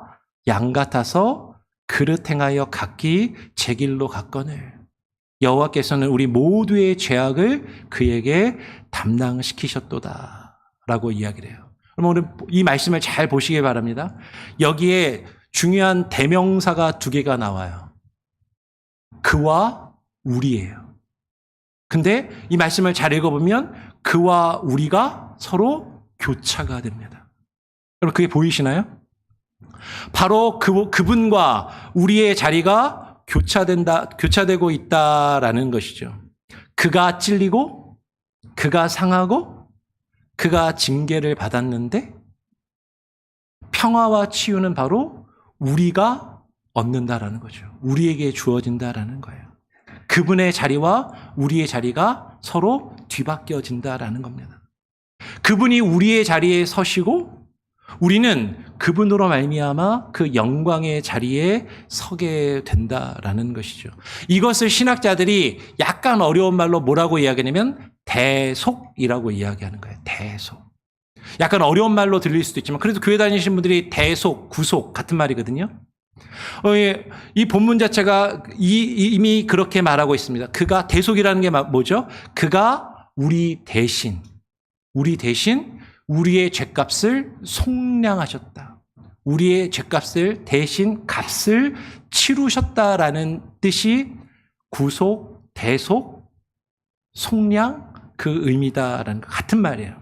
양 같아서 그릇 행하여 각기 제 길로 갔거늘 여호와께서는 우리 모두의 죄악을 그에게 담당시키셨도다 라고 이야기를 해요. 그럼 오늘 이 말씀을 잘 보시기 바랍니다. 여기에 중요한 대명사가 두 개가 나와요. 그와 우리예요. 근데 이 말씀을 잘 읽어보면 그와 우리가 서로 교차가 됩니다. 여러분 그게 보이시나요? 바로 그분과 우리의 자리가 교차되고 있다라는 것이죠. 그가 찔리고 그가 상하고 그가 징계를 받았는데 평화와 치유는 바로 우리가 얻는다라는 거죠. 우리에게 주어진다라는 거예요. 그분의 자리와 우리의 자리가 서로 뒤바뀌어진다라는 겁니다. 그분이 우리의 자리에 서시고 우리는 그분으로 말미암아 그 영광의 자리에 서게 된다라는 것이죠. 이것을 신학자들이 약간 어려운 말로 뭐라고 이야기하냐면 대속이라고 이야기하는 거예요. 대속. 약간 어려운 말로 들릴 수도 있지만 그래도 교회 다니시는 분들이 대속, 구속 같은 말이거든요. 이 본문 자체가 이미 그렇게 말하고 있습니다. 그가 대속이라는 게 뭐죠? 그가 우리 대신 우리의 죄값을 속량하셨다. 우리의 죄값을 대신 값을 치르셨다라는 뜻이 구속, 대속, 속량 그 의미다라는 것 같은 말이에요.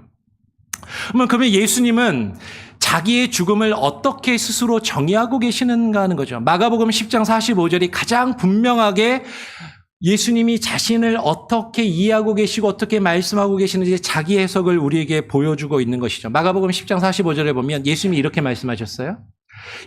그러면 예수님은 자기의 죽음을 어떻게 스스로 정의하고 계시는가 하는 거죠. 마가복음 10장 45절이 가장 분명하게 예수님이 자신을 어떻게 이해하고 계시고 어떻게 말씀하고 계시는지 자기 해석을 우리에게 보여주고 있는 것이죠. 마가복음 10장 45절에 보면 예수님이 이렇게 말씀하셨어요.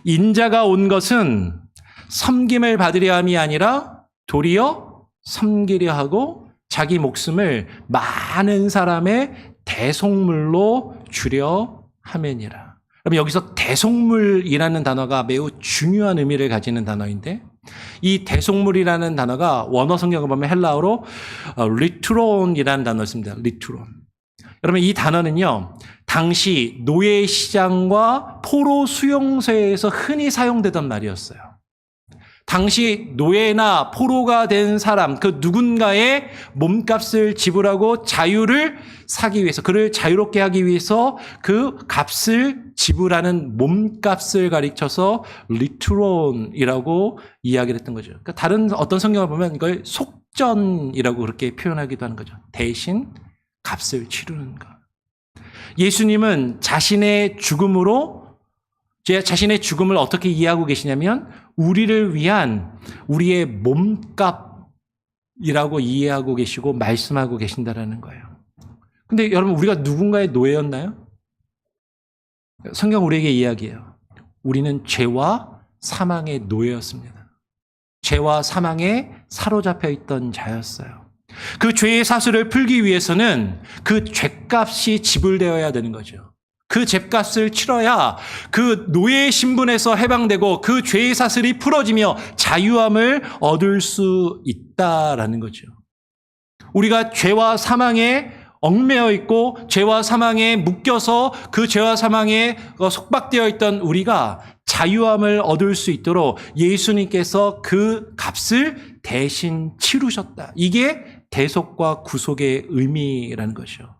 인자가 온 것은 섬김을 받으려 함이 아니라 도리어 섬기려 하고 자기 목숨을 많은 사람의 대속물로 주려 함이니라. 그럼 여기서 대속물이라는 단어가 매우 중요한 의미를 가지는 단어인데 이 대속물이라는 단어가 원어 성경을 보면 헬라어로 리트론이라는 단어를 씁니다. 리트론. 여러분 이 단어는요. 당시 노예 시장과 포로 수용소에서 흔히 사용되던 말이었어요. 당시 노예나 포로가 된 사람, 그 누군가의 몸값을 지불하고 자유를 사기 위해서, 그를 자유롭게 하기 위해서 그 값을 지불하는 몸값을 가리켜서 리트론이라고 이야기를 했던 거죠. 그러니까 다른 어떤 성경을 보면 이걸 속전이라고 그렇게 표현하기도 하는 거죠. 대신 값을 치르는 것. 예수님은 자신의 죽음을 어떻게 이해하고 계시냐면 우리를 위한 우리의 몸값이라고 이해하고 계시고 말씀하고 계신다라는 거예요. 근데 여러분 우리가 누군가의 노예였나요? 성경 우리에게 이야기해요. 우리는 죄와 사망의 노예였습니다. 죄와 사망에 사로잡혀 있던 자였어요. 그 죄의 사슬을 풀기 위해서는 그 죄값이 지불되어야 되는 거죠. 그 죄값을 치러야 그 노예의 신분에서 해방되고 그 죄의 사슬이 풀어지며 자유함을 얻을 수 있다라는 거죠. 우리가 죄와 사망에 얽매여 있고 죄와 사망에 묶여서 그 죄와 사망에 속박되어 있던 우리가 자유함을 얻을 수 있도록 예수님께서 그 값을 대신 치르셨다. 이게 대속과 구속의 의미라는 것이죠.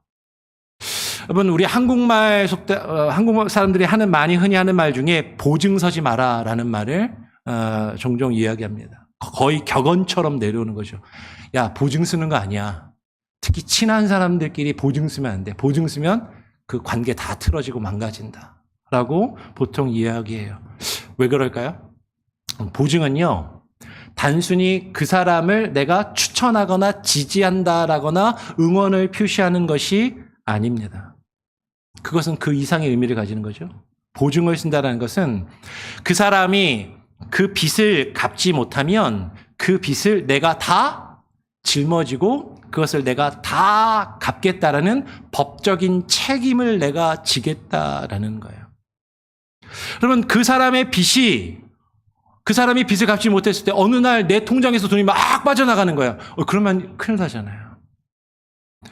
여러분 우리 한국말 사람들이 많이 흔히 하는 말 중에 보증 서지 마라라는 말을 종종 이야기합니다. 거의 격언처럼 내려오는 거죠. 야 보증 쓰는 거 아니야. 특히 친한 사람들끼리 보증 쓰면 안 돼. 보증 쓰면 그 관계 다 틀어지고 망가진다라고 보통 이야기해요. 왜 그럴까요? 보증은요. 단순히 그 사람을 내가 추천하거나 지지한다라거나 응원을 표시하는 것이 아닙니다. 그것은 그 이상의 의미를 가지는 거죠. 보증을 쓴다는 것은 그 사람이 그 빚을 갚지 못하면 그 빚을 내가 다 짊어지고 그것을 내가 다 갚겠다라는 법적인 책임을 내가 지겠다라는 거예요. 그러면 그 사람이 빚을 갚지 못했을 때 어느 날 내 통장에서 돈이 막 빠져나가는 거예요. 그러면 큰일 나잖아요.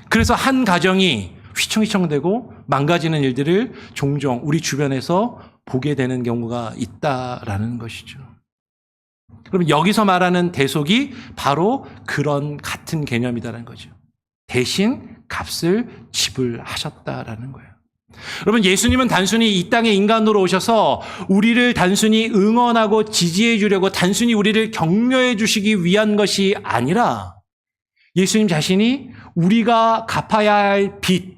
그래서 한 가정이 휘청휘청되고 망가지는 일들을 종종 우리 주변에서 보게 되는 경우가 있다라는 것이죠. 그럼 여기서 말하는 대속이 바로 그런 같은 개념이다라는 거죠. 대신 값을 지불하셨다라는 거예요. 여러분 예수님은 단순히 이 땅에 인간으로 오셔서 우리를 단순히 응원하고 지지해 주려고 단순히 우리를 격려해 주시기 위한 것이 아니라 예수님 자신이 우리가 갚아야 할 빚,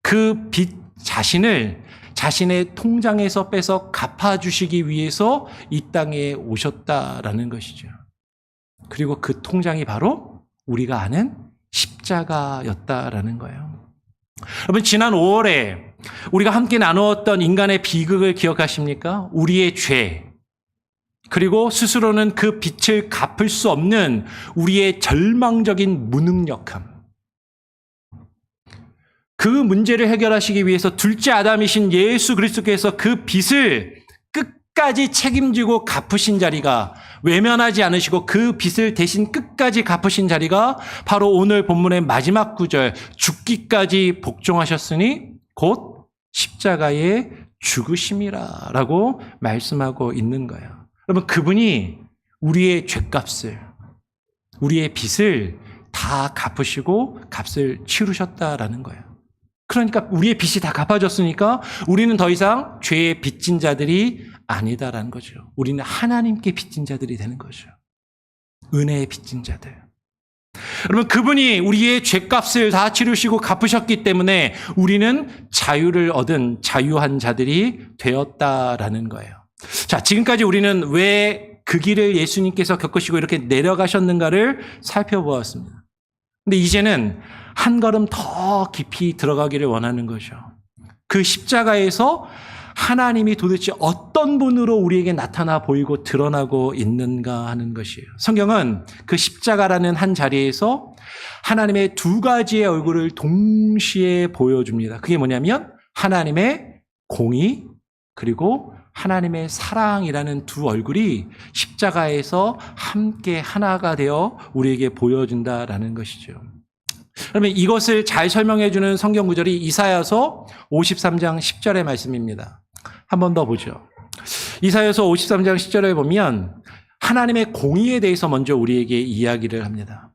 그 빚 자신을 자신의 통장에서 빼서 갚아주시기 위해서 이 땅에 오셨다라는 것이죠. 그리고 그 통장이 바로 우리가 아는 십자가였다라는 거예요. 여러분 지난 5월에 우리가 함께 나누었던 인간의 비극을 기억하십니까? 우리의 죄, 그리고 스스로는 그 빚을 갚을 수 없는 우리의 절망적인 무능력함. 그 문제를 해결하시기 위해서 둘째 아담이신 예수 그리스도께서 그 빚을 끝까지 책임지고 갚으신 자리가, 외면하지 않으시고 그 빚을 대신 끝까지 갚으신 자리가 바로 오늘 본문의 마지막 구절, 죽기까지 복종하셨으니 곧 십자가의 죽으심이라라고 말씀하고 있는 거예요. 여러분 그분이 우리의 죄값을, 우리의 빚을 다 갚으시고 값을 치르셨다라는 거예요. 그러니까 우리의 빚이 다 갚아졌으니까 우리는 더 이상 죄의 빚진 자들이 아니다라는 거죠. 우리는 하나님께 빚진 자들이 되는 거죠. 은혜의 빚진 자들. 여러분, 그분이 우리의 죄값을 다 치르시고 갚으셨기 때문에 우리는 자유를 얻은 자유한 자들이 되었다라는 거예요. 자, 지금까지 우리는 왜 그 길을 예수님께서 겪으시고 이렇게 내려가셨는가를 살펴보았습니다. 근데 이제는 한 걸음 더 깊이 들어가기를 원하는 거죠. 그 십자가에서 하나님이 도대체 어떤 분으로 우리에게 나타나 보이고 드러나고 있는가 하는 것이에요. 성경은 그 십자가라는 한 자리에서 하나님의 두 가지의 얼굴을 동시에 보여줍니다. 그게 뭐냐면 하나님의 공의 그리고 하나님의 사랑이라는 두 얼굴이 십자가에서 함께 하나가 되어 우리에게 보여준다라는 것이죠. 그러면 이것을 잘 설명해 주는 성경 구절이 이사야서 53장 10절의 말씀입니다. 한 번 더 보죠. 이사야서 53장 10절에 보면 하나님의 공의에 대해서 먼저 우리에게 이야기를 합니다.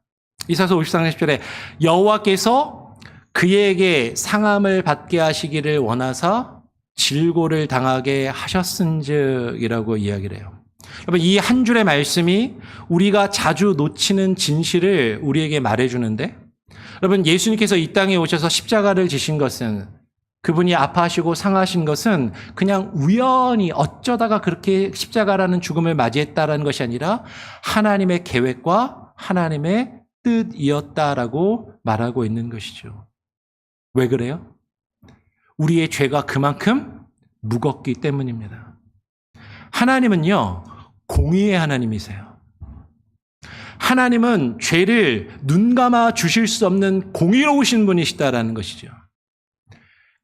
이사야서 53장 10절에 여호와께서 그에게 상함을 받게 하시기를 원하사 질고를 당하게 하셨은즉이라고 이야기를 해요. 여러분, 이 한 줄의 말씀이 우리가 자주 놓치는 진실을 우리에게 말해주는데, 여러분, 예수님께서 이 땅에 오셔서 십자가를 지신 것은, 그분이 아파하시고 상하신 것은 그냥 우연히 어쩌다가 그렇게 십자가라는 죽음을 맞이했다라는 것이 아니라 하나님의 계획과 하나님의 뜻이었다라고 말하고 있는 것이죠. 왜 그래요? 우리의 죄가 그만큼 무겁기 때문입니다. 하나님은요, 공의의 하나님이세요. 하나님은 죄를 눈 감아 주실 수 없는 공의로우신 분이시다라는 것이죠.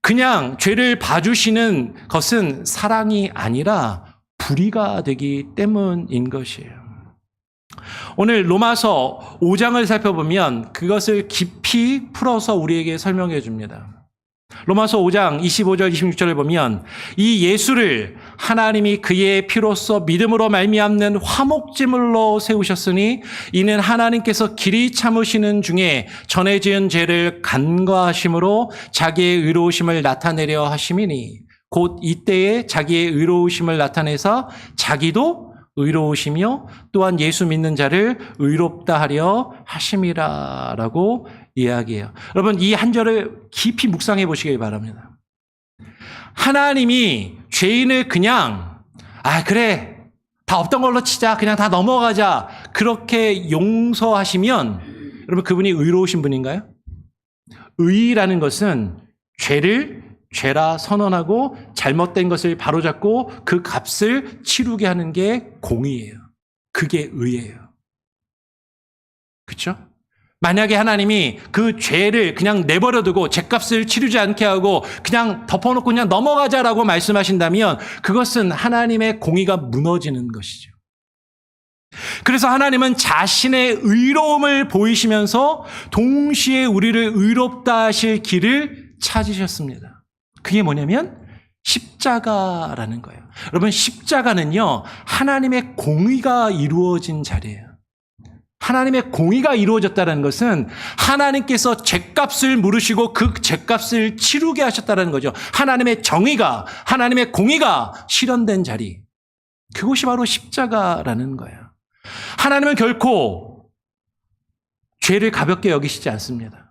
그냥 죄를 봐주시는 것은 사랑이 아니라 불의가 되기 때문인 것이에요. 오늘 로마서 5장을 살펴보면 그것을 깊이 풀어서 우리에게 설명해 줍니다. 로마서 5장 25절 26절을 보면 이 예수를 하나님이 그의 피로써 믿음으로 말미암는 화목제물로 세우셨으니 이는 하나님께서 길이 참으시는 중에 전에 지은 죄를 간과하심으로 자기의 의로우심을 나타내려 하심이니 곧 이때에 자기의 의로우심을 나타내사 자기도 의로우시며 또한 예수 믿는 자를 의롭다 하려 하심이라라고 이야기해요. 여러분, 이 한 절을 깊이 묵상해 보시기 바랍니다. 하나님이 죄인을 그냥 그래 다 없던 걸로 치자, 그냥 다 넘어가자, 그렇게 용서하시면 여러분, 그분이 의로우신 분인가요? 의라는 것은 죄를 죄라 선언하고 잘못된 것을 바로잡고 그 값을 치르게 하는 게 공의예요. 그게 의예요. 그렇죠? 만약에 하나님이 그 죄를 그냥 내버려두고 죄값을 치르지 않게 하고 그냥 덮어놓고 그냥 넘어가자라고 말씀하신다면 그것은 하나님의 공의가 무너지는 것이죠. 그래서 하나님은 자신의 의로움을 보이시면서 동시에 우리를 의롭다 하실 길을 찾으셨습니다. 그게 뭐냐면 십자가라는 거예요. 여러분, 십자가는요, 하나님의 공의가 이루어진 자리예요. 하나님의 공의가 이루어졌다는 것은 하나님께서 죄값을 물으시고 그 죄값을 치르게 하셨다는 거죠. 하나님의 정의가, 하나님의 공의가 실현된 자리. 그것이 바로 십자가라는 거예요. 하나님은 결코 죄를 가볍게 여기시지 않습니다.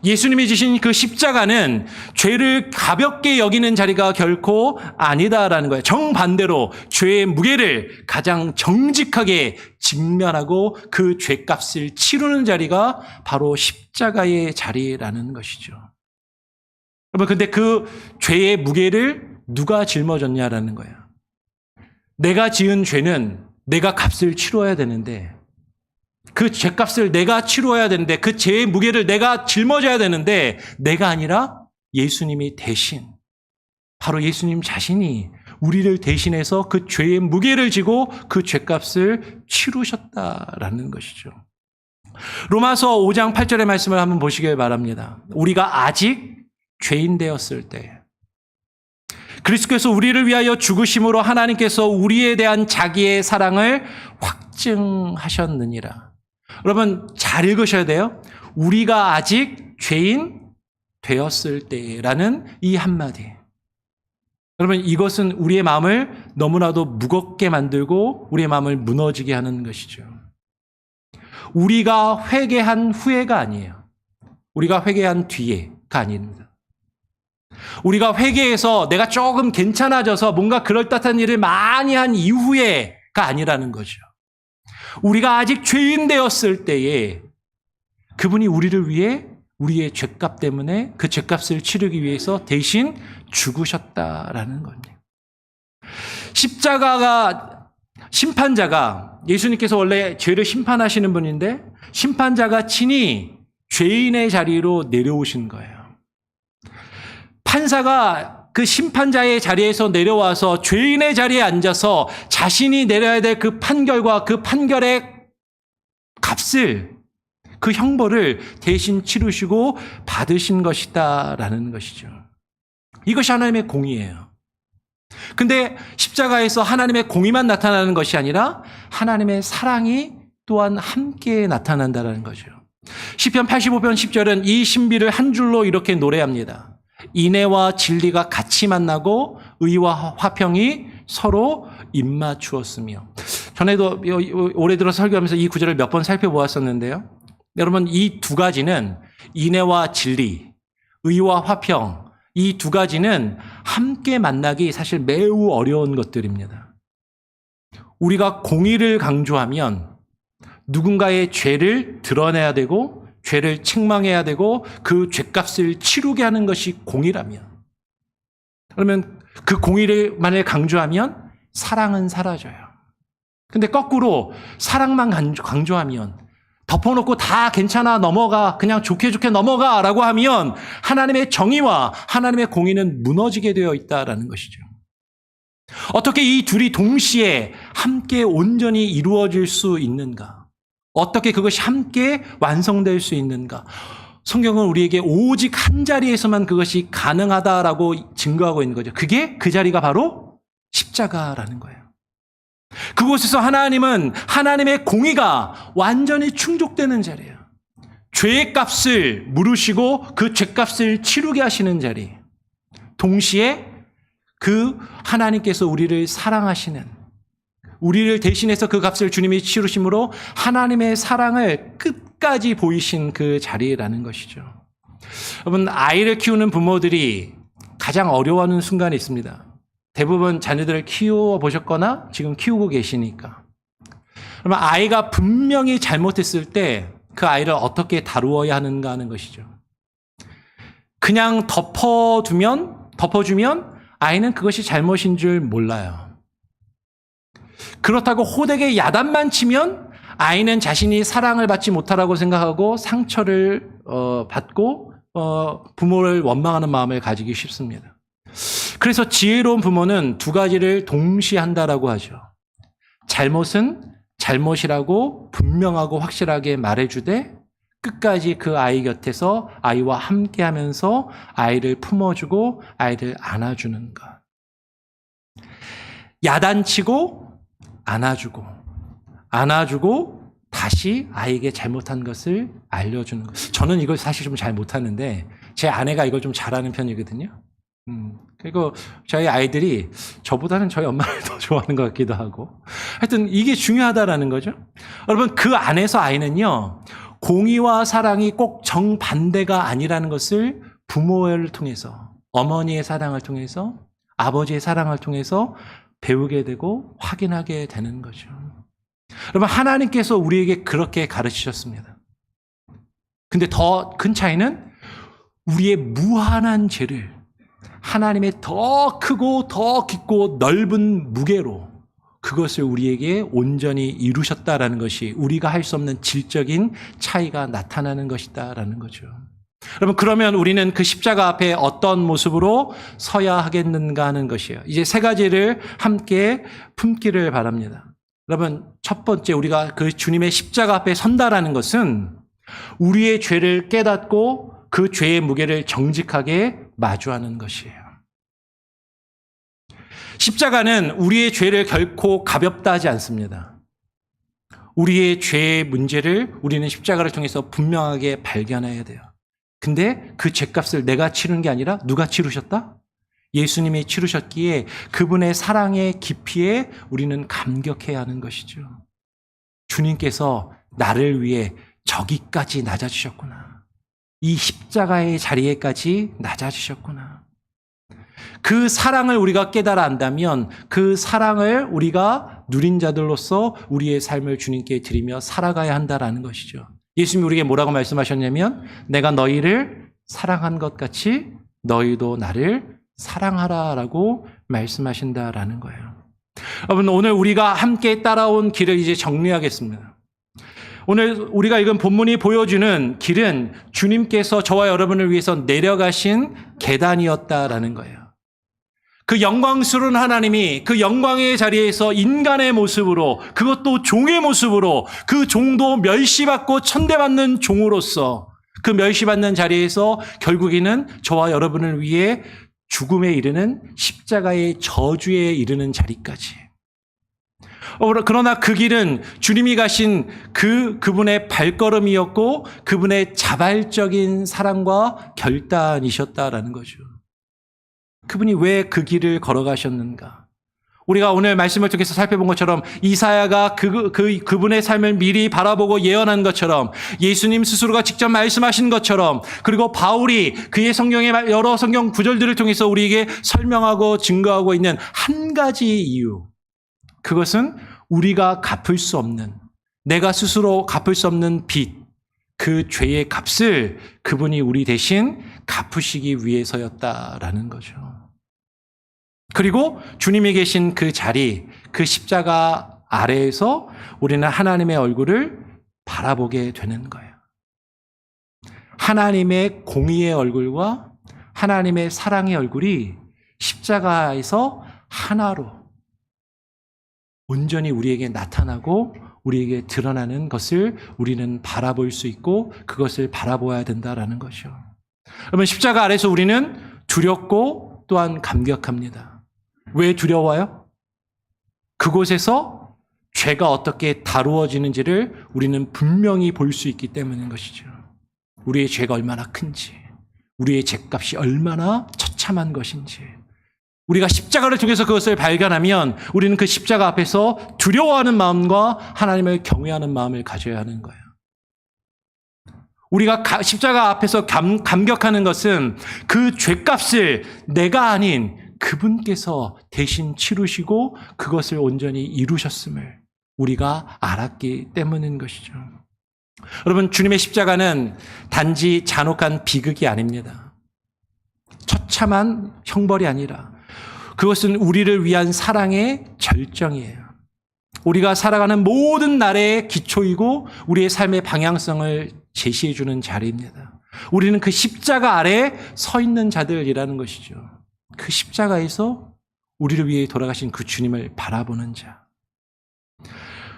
예수님이 지신 그 십자가는 죄를 가볍게 여기는 자리가 결코 아니다라는 거예요. 정반대로 죄의 무게를 가장 정직하게 직면하고 그 죄값을 치르는 자리가 바로 십자가의 자리라는 것이죠. 여러분, 근데 그 죄의 무게를 누가 짊어졌냐라는 거예요. 내가 지은 죄는 내가 값을 치러야 되는데, 그 죄값을 내가 치러야 되는데, 그 죄의 무게를 내가 짊어져야 되는데, 내가 아니라 예수님이 대신, 바로 예수님 자신이 우리를 대신해서 그 죄의 무게를 지고 그 죄값을 치르셨다라는 것이죠. 로마서 5장 8절의 말씀을 한번 보시길 바랍니다. 우리가 아직 죄인 되었을 때 그리스도께서 우리를 위하여 죽으심으로 하나님께서 우리에 대한 자기의 사랑을 확증하셨느니라. 여러분, 잘 읽으셔야 돼요. 우리가 아직 죄인 되었을 때라는 이 한마디. 여러분, 이것은 우리의 마음을 너무나도 무겁게 만들고 우리의 마음을 무너지게 하는 것이죠. 우리가 회개한 후에가 아니에요. 우리가 회개한 뒤에가 아닙니다. 우리가 회개해서 내가 조금 괜찮아져서 뭔가 그럴듯한 일을 많이 한 이후에가 아니라는 거죠. 우리가 아직 죄인 되었을 때에 그분이 우리를 위해 우리의 죄값 때문에 그 죄값을 치르기 위해서 대신 죽으셨다라는 겁니다. 십자가가 심판자가 예수님께서 원래 죄를 심판하시는 분인데 심판자가 친히 죄인의 자리로 내려오신 거예요. 판사가 그 심판자의 자리에서 내려와서 죄인의 자리에 앉아서 자신이 내려야 될 그 판결과 그 판결의 값을 그 형벌을 대신 치르시고 받으신 것이다라는 것이죠. 이것이 하나님의 공의예요. 근데 십자가에서 하나님의 공의만 나타나는 것이 아니라 하나님의 사랑이 또한 함께 나타난다는 거죠. 시편 85편 10절은 이 신비를 한 줄로 이렇게 노래합니다. 인애와 진리가 같이 만나고 의와 화평이 서로 입맞추었으며. 전에도 올해 들어 설교하면서 이 구절을 몇 번 살펴보았었는데요. 여러분, 이 두 가지는 인애와 진리, 의와 화평, 이 두 가지는 함께 만나기 사실 매우 어려운 것들입니다. 우리가 공의를 강조하면 누군가의 죄를 드러내야 되고 죄를 책망해야 되고 그 죄값을 치르게 하는 것이 공의라면, 그러면 그 공의를 만약에 강조하면 사랑은 사라져요. 근데 거꾸로 사랑만 강조하면 덮어놓고 다 괜찮아 넘어가 그냥 좋게 넘어가 라고 하면 하나님의 정의와 하나님의 공의는 무너지게 되어 있다는 것이죠. 어떻게 이 둘이 동시에 함께 온전히 이루어질 수 있는가? 어떻게 그것이 함께 완성될 수 있는가? 성경은 우리에게 오직 한 자리에서만 그것이 가능하다라고 증거하고 있는 거죠. 그게 그 자리가 바로 십자가라는 거예요. 그곳에서 하나님은 하나님의 공의가 완전히 충족되는 자리예요. 죄의 값을 물으시고 그 죄값을 치르게 하시는 자리. 동시에 그 하나님께서 우리를 사랑하시는, 우리를 대신해서 그 값을 주님이 치르심으로 하나님의 사랑을 끝까지 보이신 그 자리라는 것이죠. 여러분, 아이를 키우는 부모들이 가장 어려워하는 순간이 있습니다. 대부분 자녀들을 키워보셨거나 지금 키우고 계시니까. 그러면 아이가 분명히 잘못했을 때 그 아이를 어떻게 다루어야 하는가 하는 것이죠. 그냥 덮어주면 아이는 그것이 잘못인 줄 몰라요. 그렇다고 호되게 야단만 치면 아이는 자신이 사랑을 받지 못하라고 생각하고 상처를 받고 부모를 원망하는 마음을 가지기 쉽습니다. 그래서 지혜로운 부모는 두 가지를 동시에 한다라고 하죠. 잘못은 잘못이라고 분명하고 확실하게 말해주되 끝까지 그 아이 곁에서 아이와 함께하면서 아이를 품어주고 아이를 안아주는 것. 야단치고 안아주고 다시 아이에게 잘못한 것을 알려주는 것. 저는 이걸 사실 좀 잘 못하는데 제 아내가 이걸 좀 잘하는 편이거든요. 그리고 저희 아이들이 저보다는 저희 엄마를 더 좋아하는 것 같기도 하고. 하여튼 이게 중요하다라는 거죠. 여러분, 그 안에서 아이는요, 공의와 사랑이 꼭 정반대가 아니라는 것을 부모를 통해서, 어머니의 사랑을 통해서, 아버지의 사랑을 통해서 배우게 되고 확인하게 되는 거죠. 여러분, 하나님께서 우리에게 그렇게 가르치셨습니다. 근데 더 큰 차이는 우리의 무한한 죄를 하나님의 더 크고 더 깊고 넓은 무게로 그것을 우리에게 온전히 이루셨다라는 것이 우리가 할 수 없는 질적인 차이가 나타나는 것이다라는 거죠. 여러분, 그러면 우리는 그 십자가 앞에 어떤 모습으로 서야 하겠는가 하는 것이에요. 이제 세 가지를 함께 품기를 바랍니다. 여러분, 첫 번째, 우리가 그 주님의 십자가 앞에 선다라는 것은 우리의 죄를 깨닫고 그 죄의 무게를 정직하게 마주하는 것이에요. 십자가는 우리의 죄를 결코 가볍다 하지 않습니다. 우리의 죄의 문제를 우리는 십자가를 통해서 분명하게 발견해야 돼요. 근데 그 죄값을 내가 치르는 게 아니라 누가 치르셨다? 예수님이 치르셨기에 그분의 사랑의 깊이에 우리는 감격해야 하는 것이죠. 주님께서 나를 위해 저기까지 낮아지셨구나. 이 십자가의 자리에까지 낮아지셨구나. 그 사랑을 우리가 깨달아 안다면 그 사랑을 우리가 누린 자들로서 우리의 삶을 주님께 드리며 살아가야 한다라는 것이죠. 예수님이 우리에게 뭐라고 말씀하셨냐면 내가 너희를 사랑한 것 같이 너희도 나를 사랑하라라고 말씀하신다라는 거예요. 여러분, 오늘 우리가 함께 따라온 길을 이제 정리하겠습니다. 오늘 우리가 읽은 본문이 보여주는 길은 주님께서 저와 여러분을 위해서 내려가신 계단이었다라는 거예요. 그 영광스러운 하나님이 그 영광의 자리에서 인간의 모습으로, 그것도 종의 모습으로, 그 종도 멸시받고 천대받는 종으로서 그 멸시받는 자리에서 결국에는 저와 여러분을 위해 죽음에 이르는 십자가의 저주에 이르는 자리까지. 그러나 그 길은 주님이 가신 그분의 발걸음이었고 그분의 자발적인 사랑과 결단이셨다라는 거죠. 그분이 왜 그 길을 걸어가셨는가? 우리가 오늘 말씀을 통해서 살펴본 것처럼 이사야가 그분의 삶을 미리 바라보고 예언한 것처럼, 예수님 스스로가 직접 말씀하신 것처럼, 그리고 바울이 그의 성경의 여러 성경 구절들을 통해서 우리에게 설명하고 증거하고 있는 한 가지 이유, 그것은 우리가 갚을 수 없는, 내가 스스로 갚을 수 없는 빚, 그 죄의 값을 그분이 우리 대신 갚으시기 위해서였다라는 거죠. 그리고 주님이 계신 그 자리, 그 십자가 아래에서 우리는 하나님의 얼굴을 바라보게 되는 거예요. 하나님의 공의의 얼굴과 하나님의 사랑의 얼굴이 십자가에서 하나로 온전히 우리에게 나타나고 우리에게 드러나는 것을 우리는 바라볼 수 있고 그것을 바라보아야 된다라는 것이죠. 그러면 십자가 아래서 우리는 두렵고 또한 감격합니다. 왜 두려워요? 그곳에서 죄가 어떻게 다루어지는지를 우리는 분명히 볼 수 있기 때문인 것이죠. 우리의 죄가 얼마나 큰지, 우리의 죄값이 얼마나 처참한 것인지, 우리가 십자가를 통해서 그것을 발견하면 우리는 그 십자가 앞에서 두려워하는 마음과 하나님을 경외하는 마음을 가져야 하는 거예요. 우리가 십자가 앞에서 감격하는 것은 그 죄값을 내가 아닌 그분께서 대신 치르시고 그것을 온전히 이루셨음을 우리가 알았기 때문인 것이죠. 여러분, 주님의 십자가는 단지 잔혹한 비극이 아닙니다. 처참한 형벌이 아니라 그것은 우리를 위한 사랑의 절정이에요. 우리가 살아가는 모든 날의 기초이고 우리의 삶의 방향성을 제시해주는 자리입니다. 우리는 그 십자가 아래에 서 있는 자들이라는 것이죠. 그 십자가에서 우리를 위해 돌아가신 그 주님을 바라보는 자.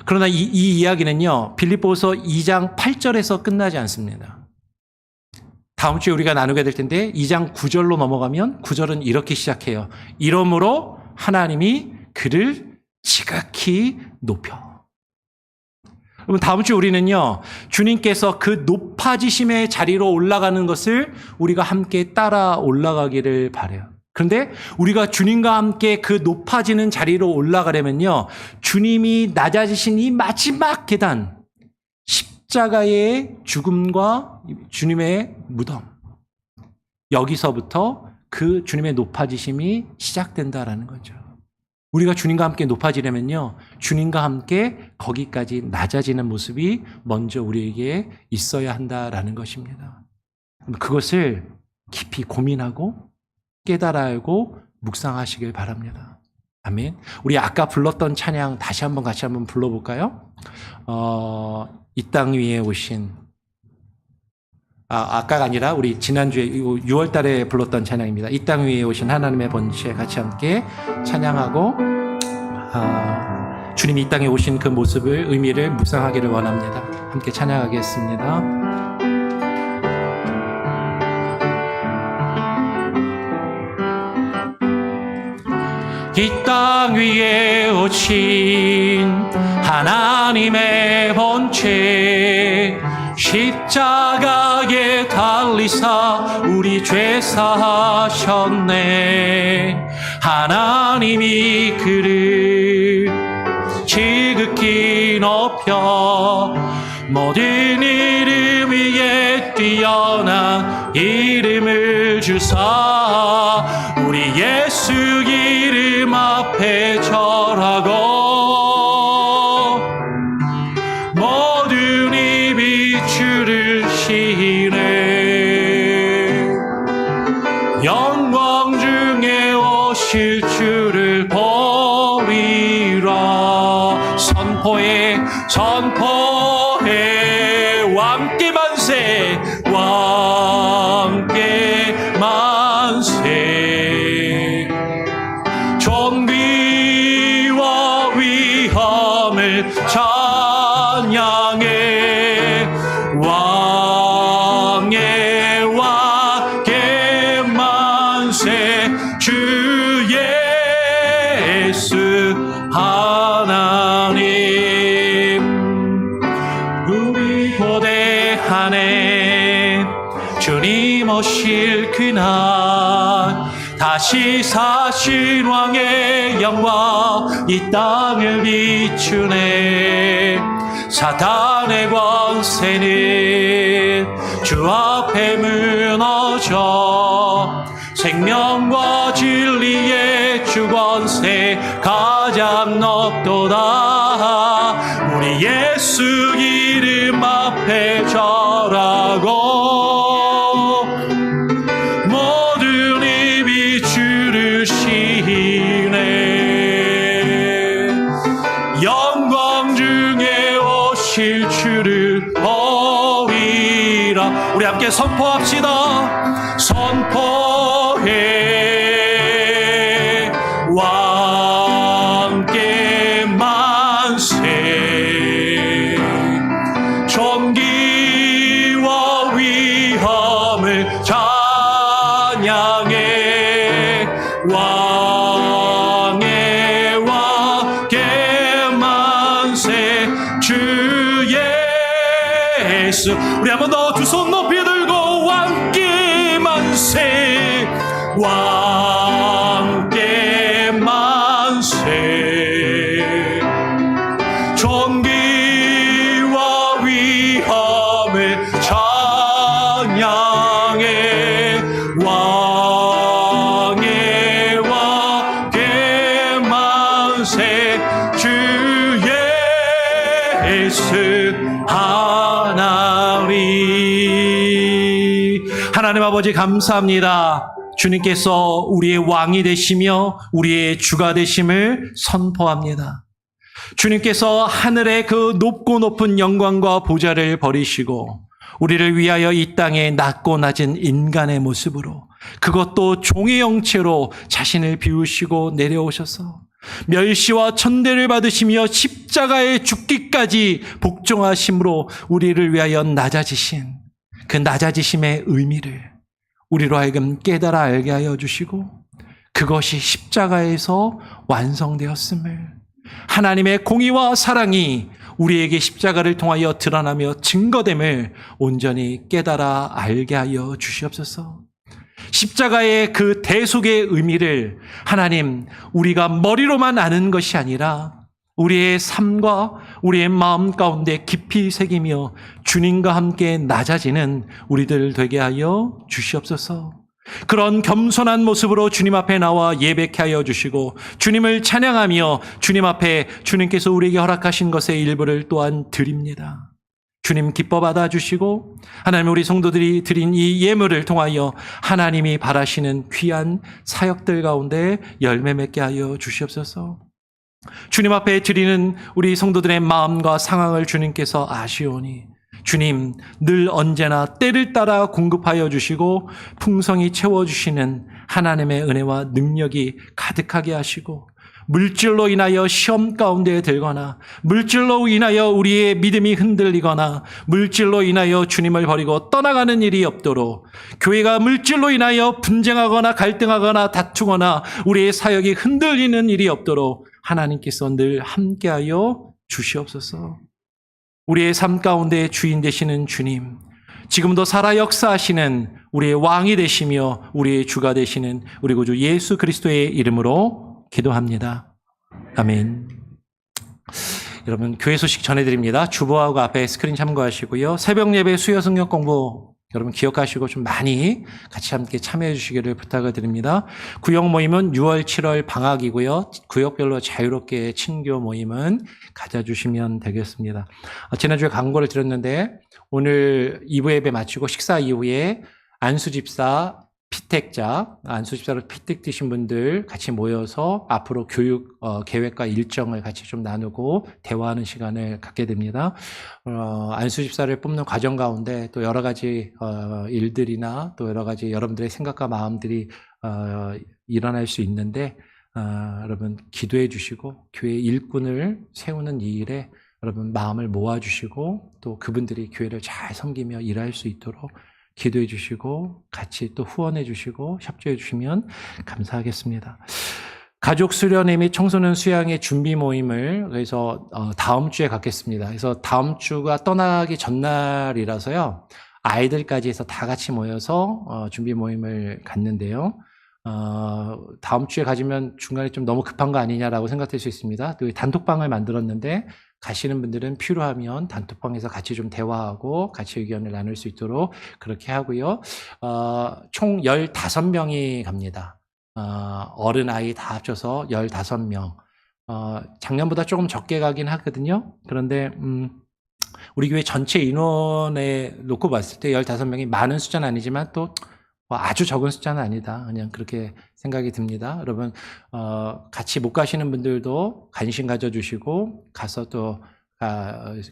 그러나 이 이야기는요, 빌립보서 2장 8절에서 끝나지 않습니다. 다음 주에 우리가 나누게 될 텐데 2장 9절로 넘어가면 9절은 이렇게 시작해요. 이러므로 하나님이 그를 지극히 높여. 그럼 다음 주에 우리는요, 주님께서 그 높아지심의 자리로 올라가는 것을 우리가 함께 따라 올라가기를 바라요. 그런데 우리가 주님과 함께 그 높아지는 자리로 올라가려면요, 주님이 낮아지신 이 마지막 계단, 십자가의 죽음과 주님의 무덤, 여기서부터 그 주님의 높아지심이 시작된다라는 거죠. 우리가 주님과 함께 높아지려면요, 주님과 함께 거기까지 낮아지는 모습이 먼저 우리에게 있어야 한다라는 것입니다. 그것을 깊이 고민하고 깨달아 알고 묵상하시길 바랍니다. 아멘. 우리 아까 불렀던 찬양 다시 한번 같이 한번 불러볼까요? 이 땅 위에 오신, 아까가 아니라 우리 지난주에 6월 달에 불렀던 찬양입니다. 이 땅 위에 오신 하나님의 번치에 같이 함께 찬양하고 주님이 이 땅에 오신 그 모습을, 의미를 묵상하기를 원합니다. 함께 찬양하겠습니다. 이 땅 위에 오신 하나님의 번체, 십자가에 달리사 우리 죄 사하셨네. 하나님이 그를 지극히 높여 모든 이름 위에 뛰어난 이름을 주사 우리 예수 이름 앞에 절하고 모든 입이 주를 시인해. 영광 중에 오실 주를 보리라. 선포해 왕께 만세 왕께 만세. 존귀와 위엄을 찬양해. 왕의 왕께 만세. 주 예수 하나님. 우리 고대하네. 주님 오실 그날 다시 사신 왕의 영광 이 땅을 비추네. 사탄의 권세는 주 앞에 무너져 생명과 진리의 주 권세 가장 높도다. 우리 예수 이름 앞에 절하고 모든 입이 주를 시인해. 영광 중에 오실 주를 보리라. 우리 함께 선포합시다. 선포해 왕께 만세. 존귀와 위엄을 찬양해. 왕의 왕께 만세. 주 예수. 우리 한 번 더 두 손 높이 들고 왕께 만세 왕께 만세. 존귀와 위엄을 찬양해. 왕의 왕께 만세. 주 예수 하나님 아버지 감사합니다. 주님께서 우리의 왕이 되시며 우리의 주가 되심을 선포합니다. 주님께서 하늘의 그 높고 높은 영광과 보좌를 버리시고 우리를 위하여 이 땅에 낮고 낮은 인간의 모습으로 그것도 종의 형체로 자신을 비우시고 내려오셔서 멸시와 천대를 받으시며 십자가에 죽기까지 복종하심으로 우리를 위하여 낮아지신 그 낮아지심의 의미를 우리로 하여금 깨달아 알게 하여 주시고 그것이 십자가에서 완성되었음을, 하나님의 공의와 사랑이 우리에게 십자가를 통하여 드러나며 증거됨을 온전히 깨달아 알게 하여 주시옵소서. 십자가의 그 대속의 의미를 하나님 우리가 머리로만 아는 것이 아니라 우리의 삶과 우리의 마음 가운데 깊이 새기며 주님과 함께 낮아지는 우리들 되게 하여 주시옵소서. 그런 겸손한 모습으로 주님 앞에 나와 예배케 하여 주시고 주님을 찬양하며 주님 앞에 주님께서 우리에게 허락하신 것의 일부를 또한 드립니다. 주님 기뻐 받아주시고 하나님 우리 성도들이 드린 이 예물을 통하여 하나님이 바라시는 귀한 사역들 가운데 열매 맺게 하여 주시옵소서. 주님 앞에 드리는 우리 성도들의 마음과 상황을 주님께서 아시오니 주님 늘 언제나 때를 따라 공급하여 주시고 풍성히 채워주시는 하나님의 은혜와 능력이 가득하게 하시고 물질로 인하여 시험 가운데 들거나 물질로 인하여 우리의 믿음이 흔들리거나 물질로 인하여 주님을 버리고 떠나가는 일이 없도록 교회가 물질로 인하여 분쟁하거나 갈등하거나 다투거나 우리의 사역이 흔들리는 일이 없도록 하나님께서 늘 함께하여 주시옵소서. 우리의 삶 가운데 주인 되시는 주님, 지금도 살아 역사하시는 우리의 왕이 되시며 우리의 주가 되시는 우리 구주 예수 그리스도의 이름으로 기도합니다. 아멘. 여러분, 교회 소식 전해드립니다. 주보하고 앞에 스크린 참고하시고요. 새벽 예배 수요 성경 공부 여러분 기억하시고 좀 많이 같이 함께 참여해 주시기를 부탁을 드립니다. 구역 모임은 6월, 7월 방학이고요. 구역별로 자유롭게 친교 모임은 가져주시면 되겠습니다. 지난주에 광고를 드렸는데 오늘 2부 예배 마치고 식사 이후에 안수집사, 피택자, 안수집사로 피택 뛰신 분들 같이 모여서 앞으로 교육 계획과 일정을 같이 좀 나누고 대화하는 시간을 갖게 됩니다. 안수집사를 뽑는 과정 가운데 또 여러 가지 일들이나 또 여러 가지 여러분들의 생각과 마음들이 일어날 수 있는데 여러분 기도해 주시고 교회 일꾼을 세우는 이 일에 여러분 마음을 모아주시고 또 그분들이 교회를 잘 섬기며 일할 수 있도록 기도해 주시고 같이 또 후원해 주시고 협조해 주시면 감사하겠습니다. 가족 수련회 및 청소년 수양의 준비 모임을 그래서 다음 주에 갖겠습니다. 그래서 다음 주가 떠나기 전날이라서요. 아이들까지 해서 다 같이 모여서 준비 모임을 갖는데요. 다음 주에 가지면 중간에 좀 너무 급한 거 아니냐라고 생각될 수 있습니다. 또 단톡방을 만들었는데 가시는 분들은 필요하면 단톡방에서 같이 좀 대화하고 같이 의견을 나눌 수 있도록 그렇게 하고요. 총 15명이 갑니다. 어른 아이 다 합쳐서 15명. 작년보다 조금 적게 가긴 하거든요. 그런데 우리 교회 전체 인원에 놓고 봤을 때 15명이 많은 숫자는 아니지만 또 아주 적은 숫자는 아니다. 그냥 그렇게 생각이 듭니다. 여러분, 같이 못 가시는 분들도 관심 가져주시고, 가서 또,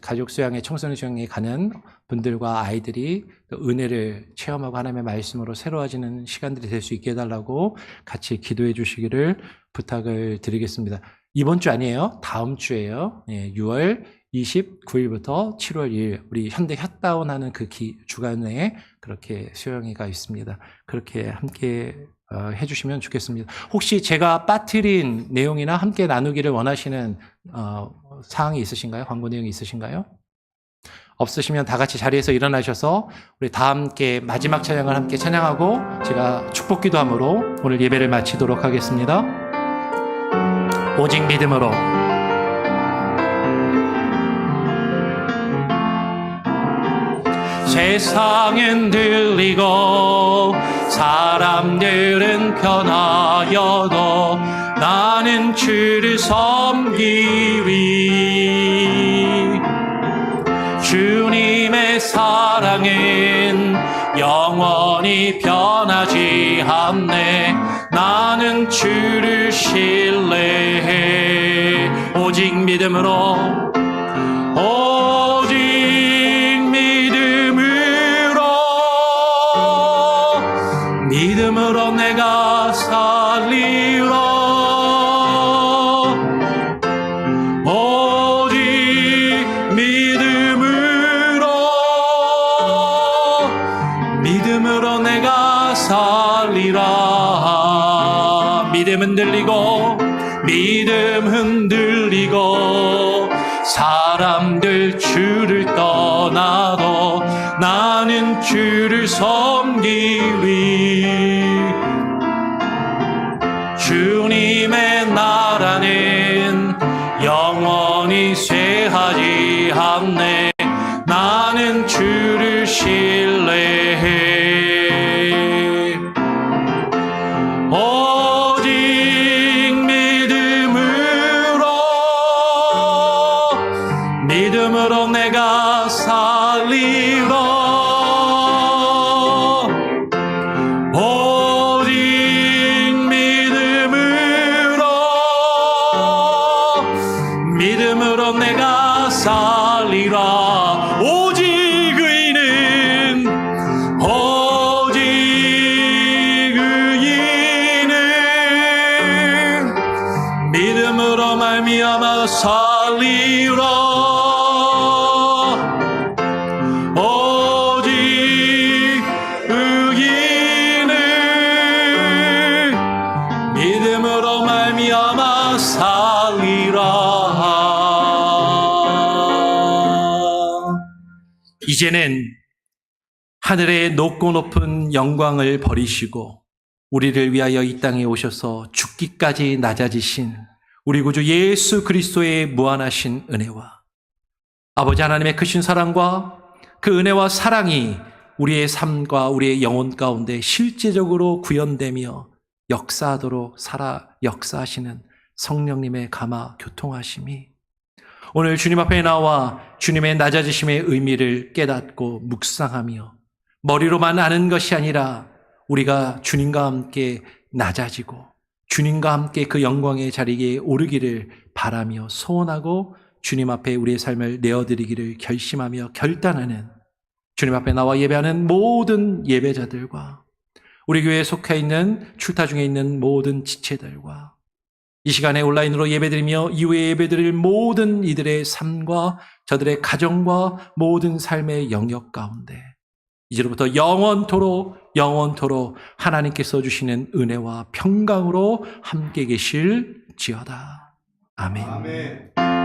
가족 수양회, 청소년 수양회에 가는 분들과 아이들이 은혜를 체험하고 하나님의 말씀으로 새로워지는 시간들이 될 수 있게 해달라고 같이 기도해 주시기를 부탁을 드리겠습니다. 이번 주 아니에요. 다음 주예요. 6월 29일부터 7월 2일 우리 현대 샷다운 하는 그 주간에 그렇게 수요회가 있습니다. 그렇게 함께 해주시면 좋겠습니다. 혹시 제가 빠뜨린 내용이나 함께 나누기를 원하시는 사항이 있으신가요? 광고 내용이 있으신가요? 없으시면 다 같이 자리에서 일어나셔서 우리 다 함께 마지막 찬양을 함께 찬양하고 제가 축복 기도함으로 오늘 예배를 마치도록 하겠습니다. 오직 믿음으로 세상은 들리고 사람들은 변하여도 나는 주를 섬기리. 주님의 사랑은 영원히 변하지 않네. 나는 주를 신뢰해. 오직 믿음으로 믿음으로 내가 살리라. 오직 믿음으로 내가 살리라. 믿음 흔들리고 사람들 주를 떠나도 나는 주를 섬기리. 주님의 나라는 영원히 쇠하지 않네. 나는 주를 신뢰해. 오직 믿음으로 내가 살리라. 믿음으로 내가 살리라. 오직 의인은 믿음으로 말미암아 살리라. 오직 의인은 믿음으로 말미암아 살리라. 이제는 하늘의 높고 높은 영광을 버리시고 우리를 위하여 이 땅에 오셔서 죽기까지 낮아지신 우리 구주 예수 그리스도의 무한하신 은혜와 아버지 하나님의 크신 사랑과 그 은혜와 사랑이 우리의 삶과 우리의 영혼 가운데 실제적으로 구현되며 역사하도록 역사하시는 성령님의 감화 교통하심이 오늘 주님 앞에 나와 주님의 낮아지심의 의미를 깨닫고 묵상하며 머리로만 아는 것이 아니라 우리가 주님과 함께 낮아지고 주님과 함께 그 영광의 자리에 오르기를 바라며 소원하고 주님 앞에 우리의 삶을 내어드리기를 결심하며 결단하는 주님 앞에 나와 예배하는 모든 예배자들과 우리 교회에 속해 있는 출타 중에 있는 모든 지체들과 이 시간에 온라인으로 예배드리며 이후에 예배드릴 모든 이들의 삶과 저들의 가정과 모든 삶의 영역 가운데 이제로부터 영원토록 하나님께서 주시는 은혜와 평강으로 함께 계실지어다. 아멘. 아멘.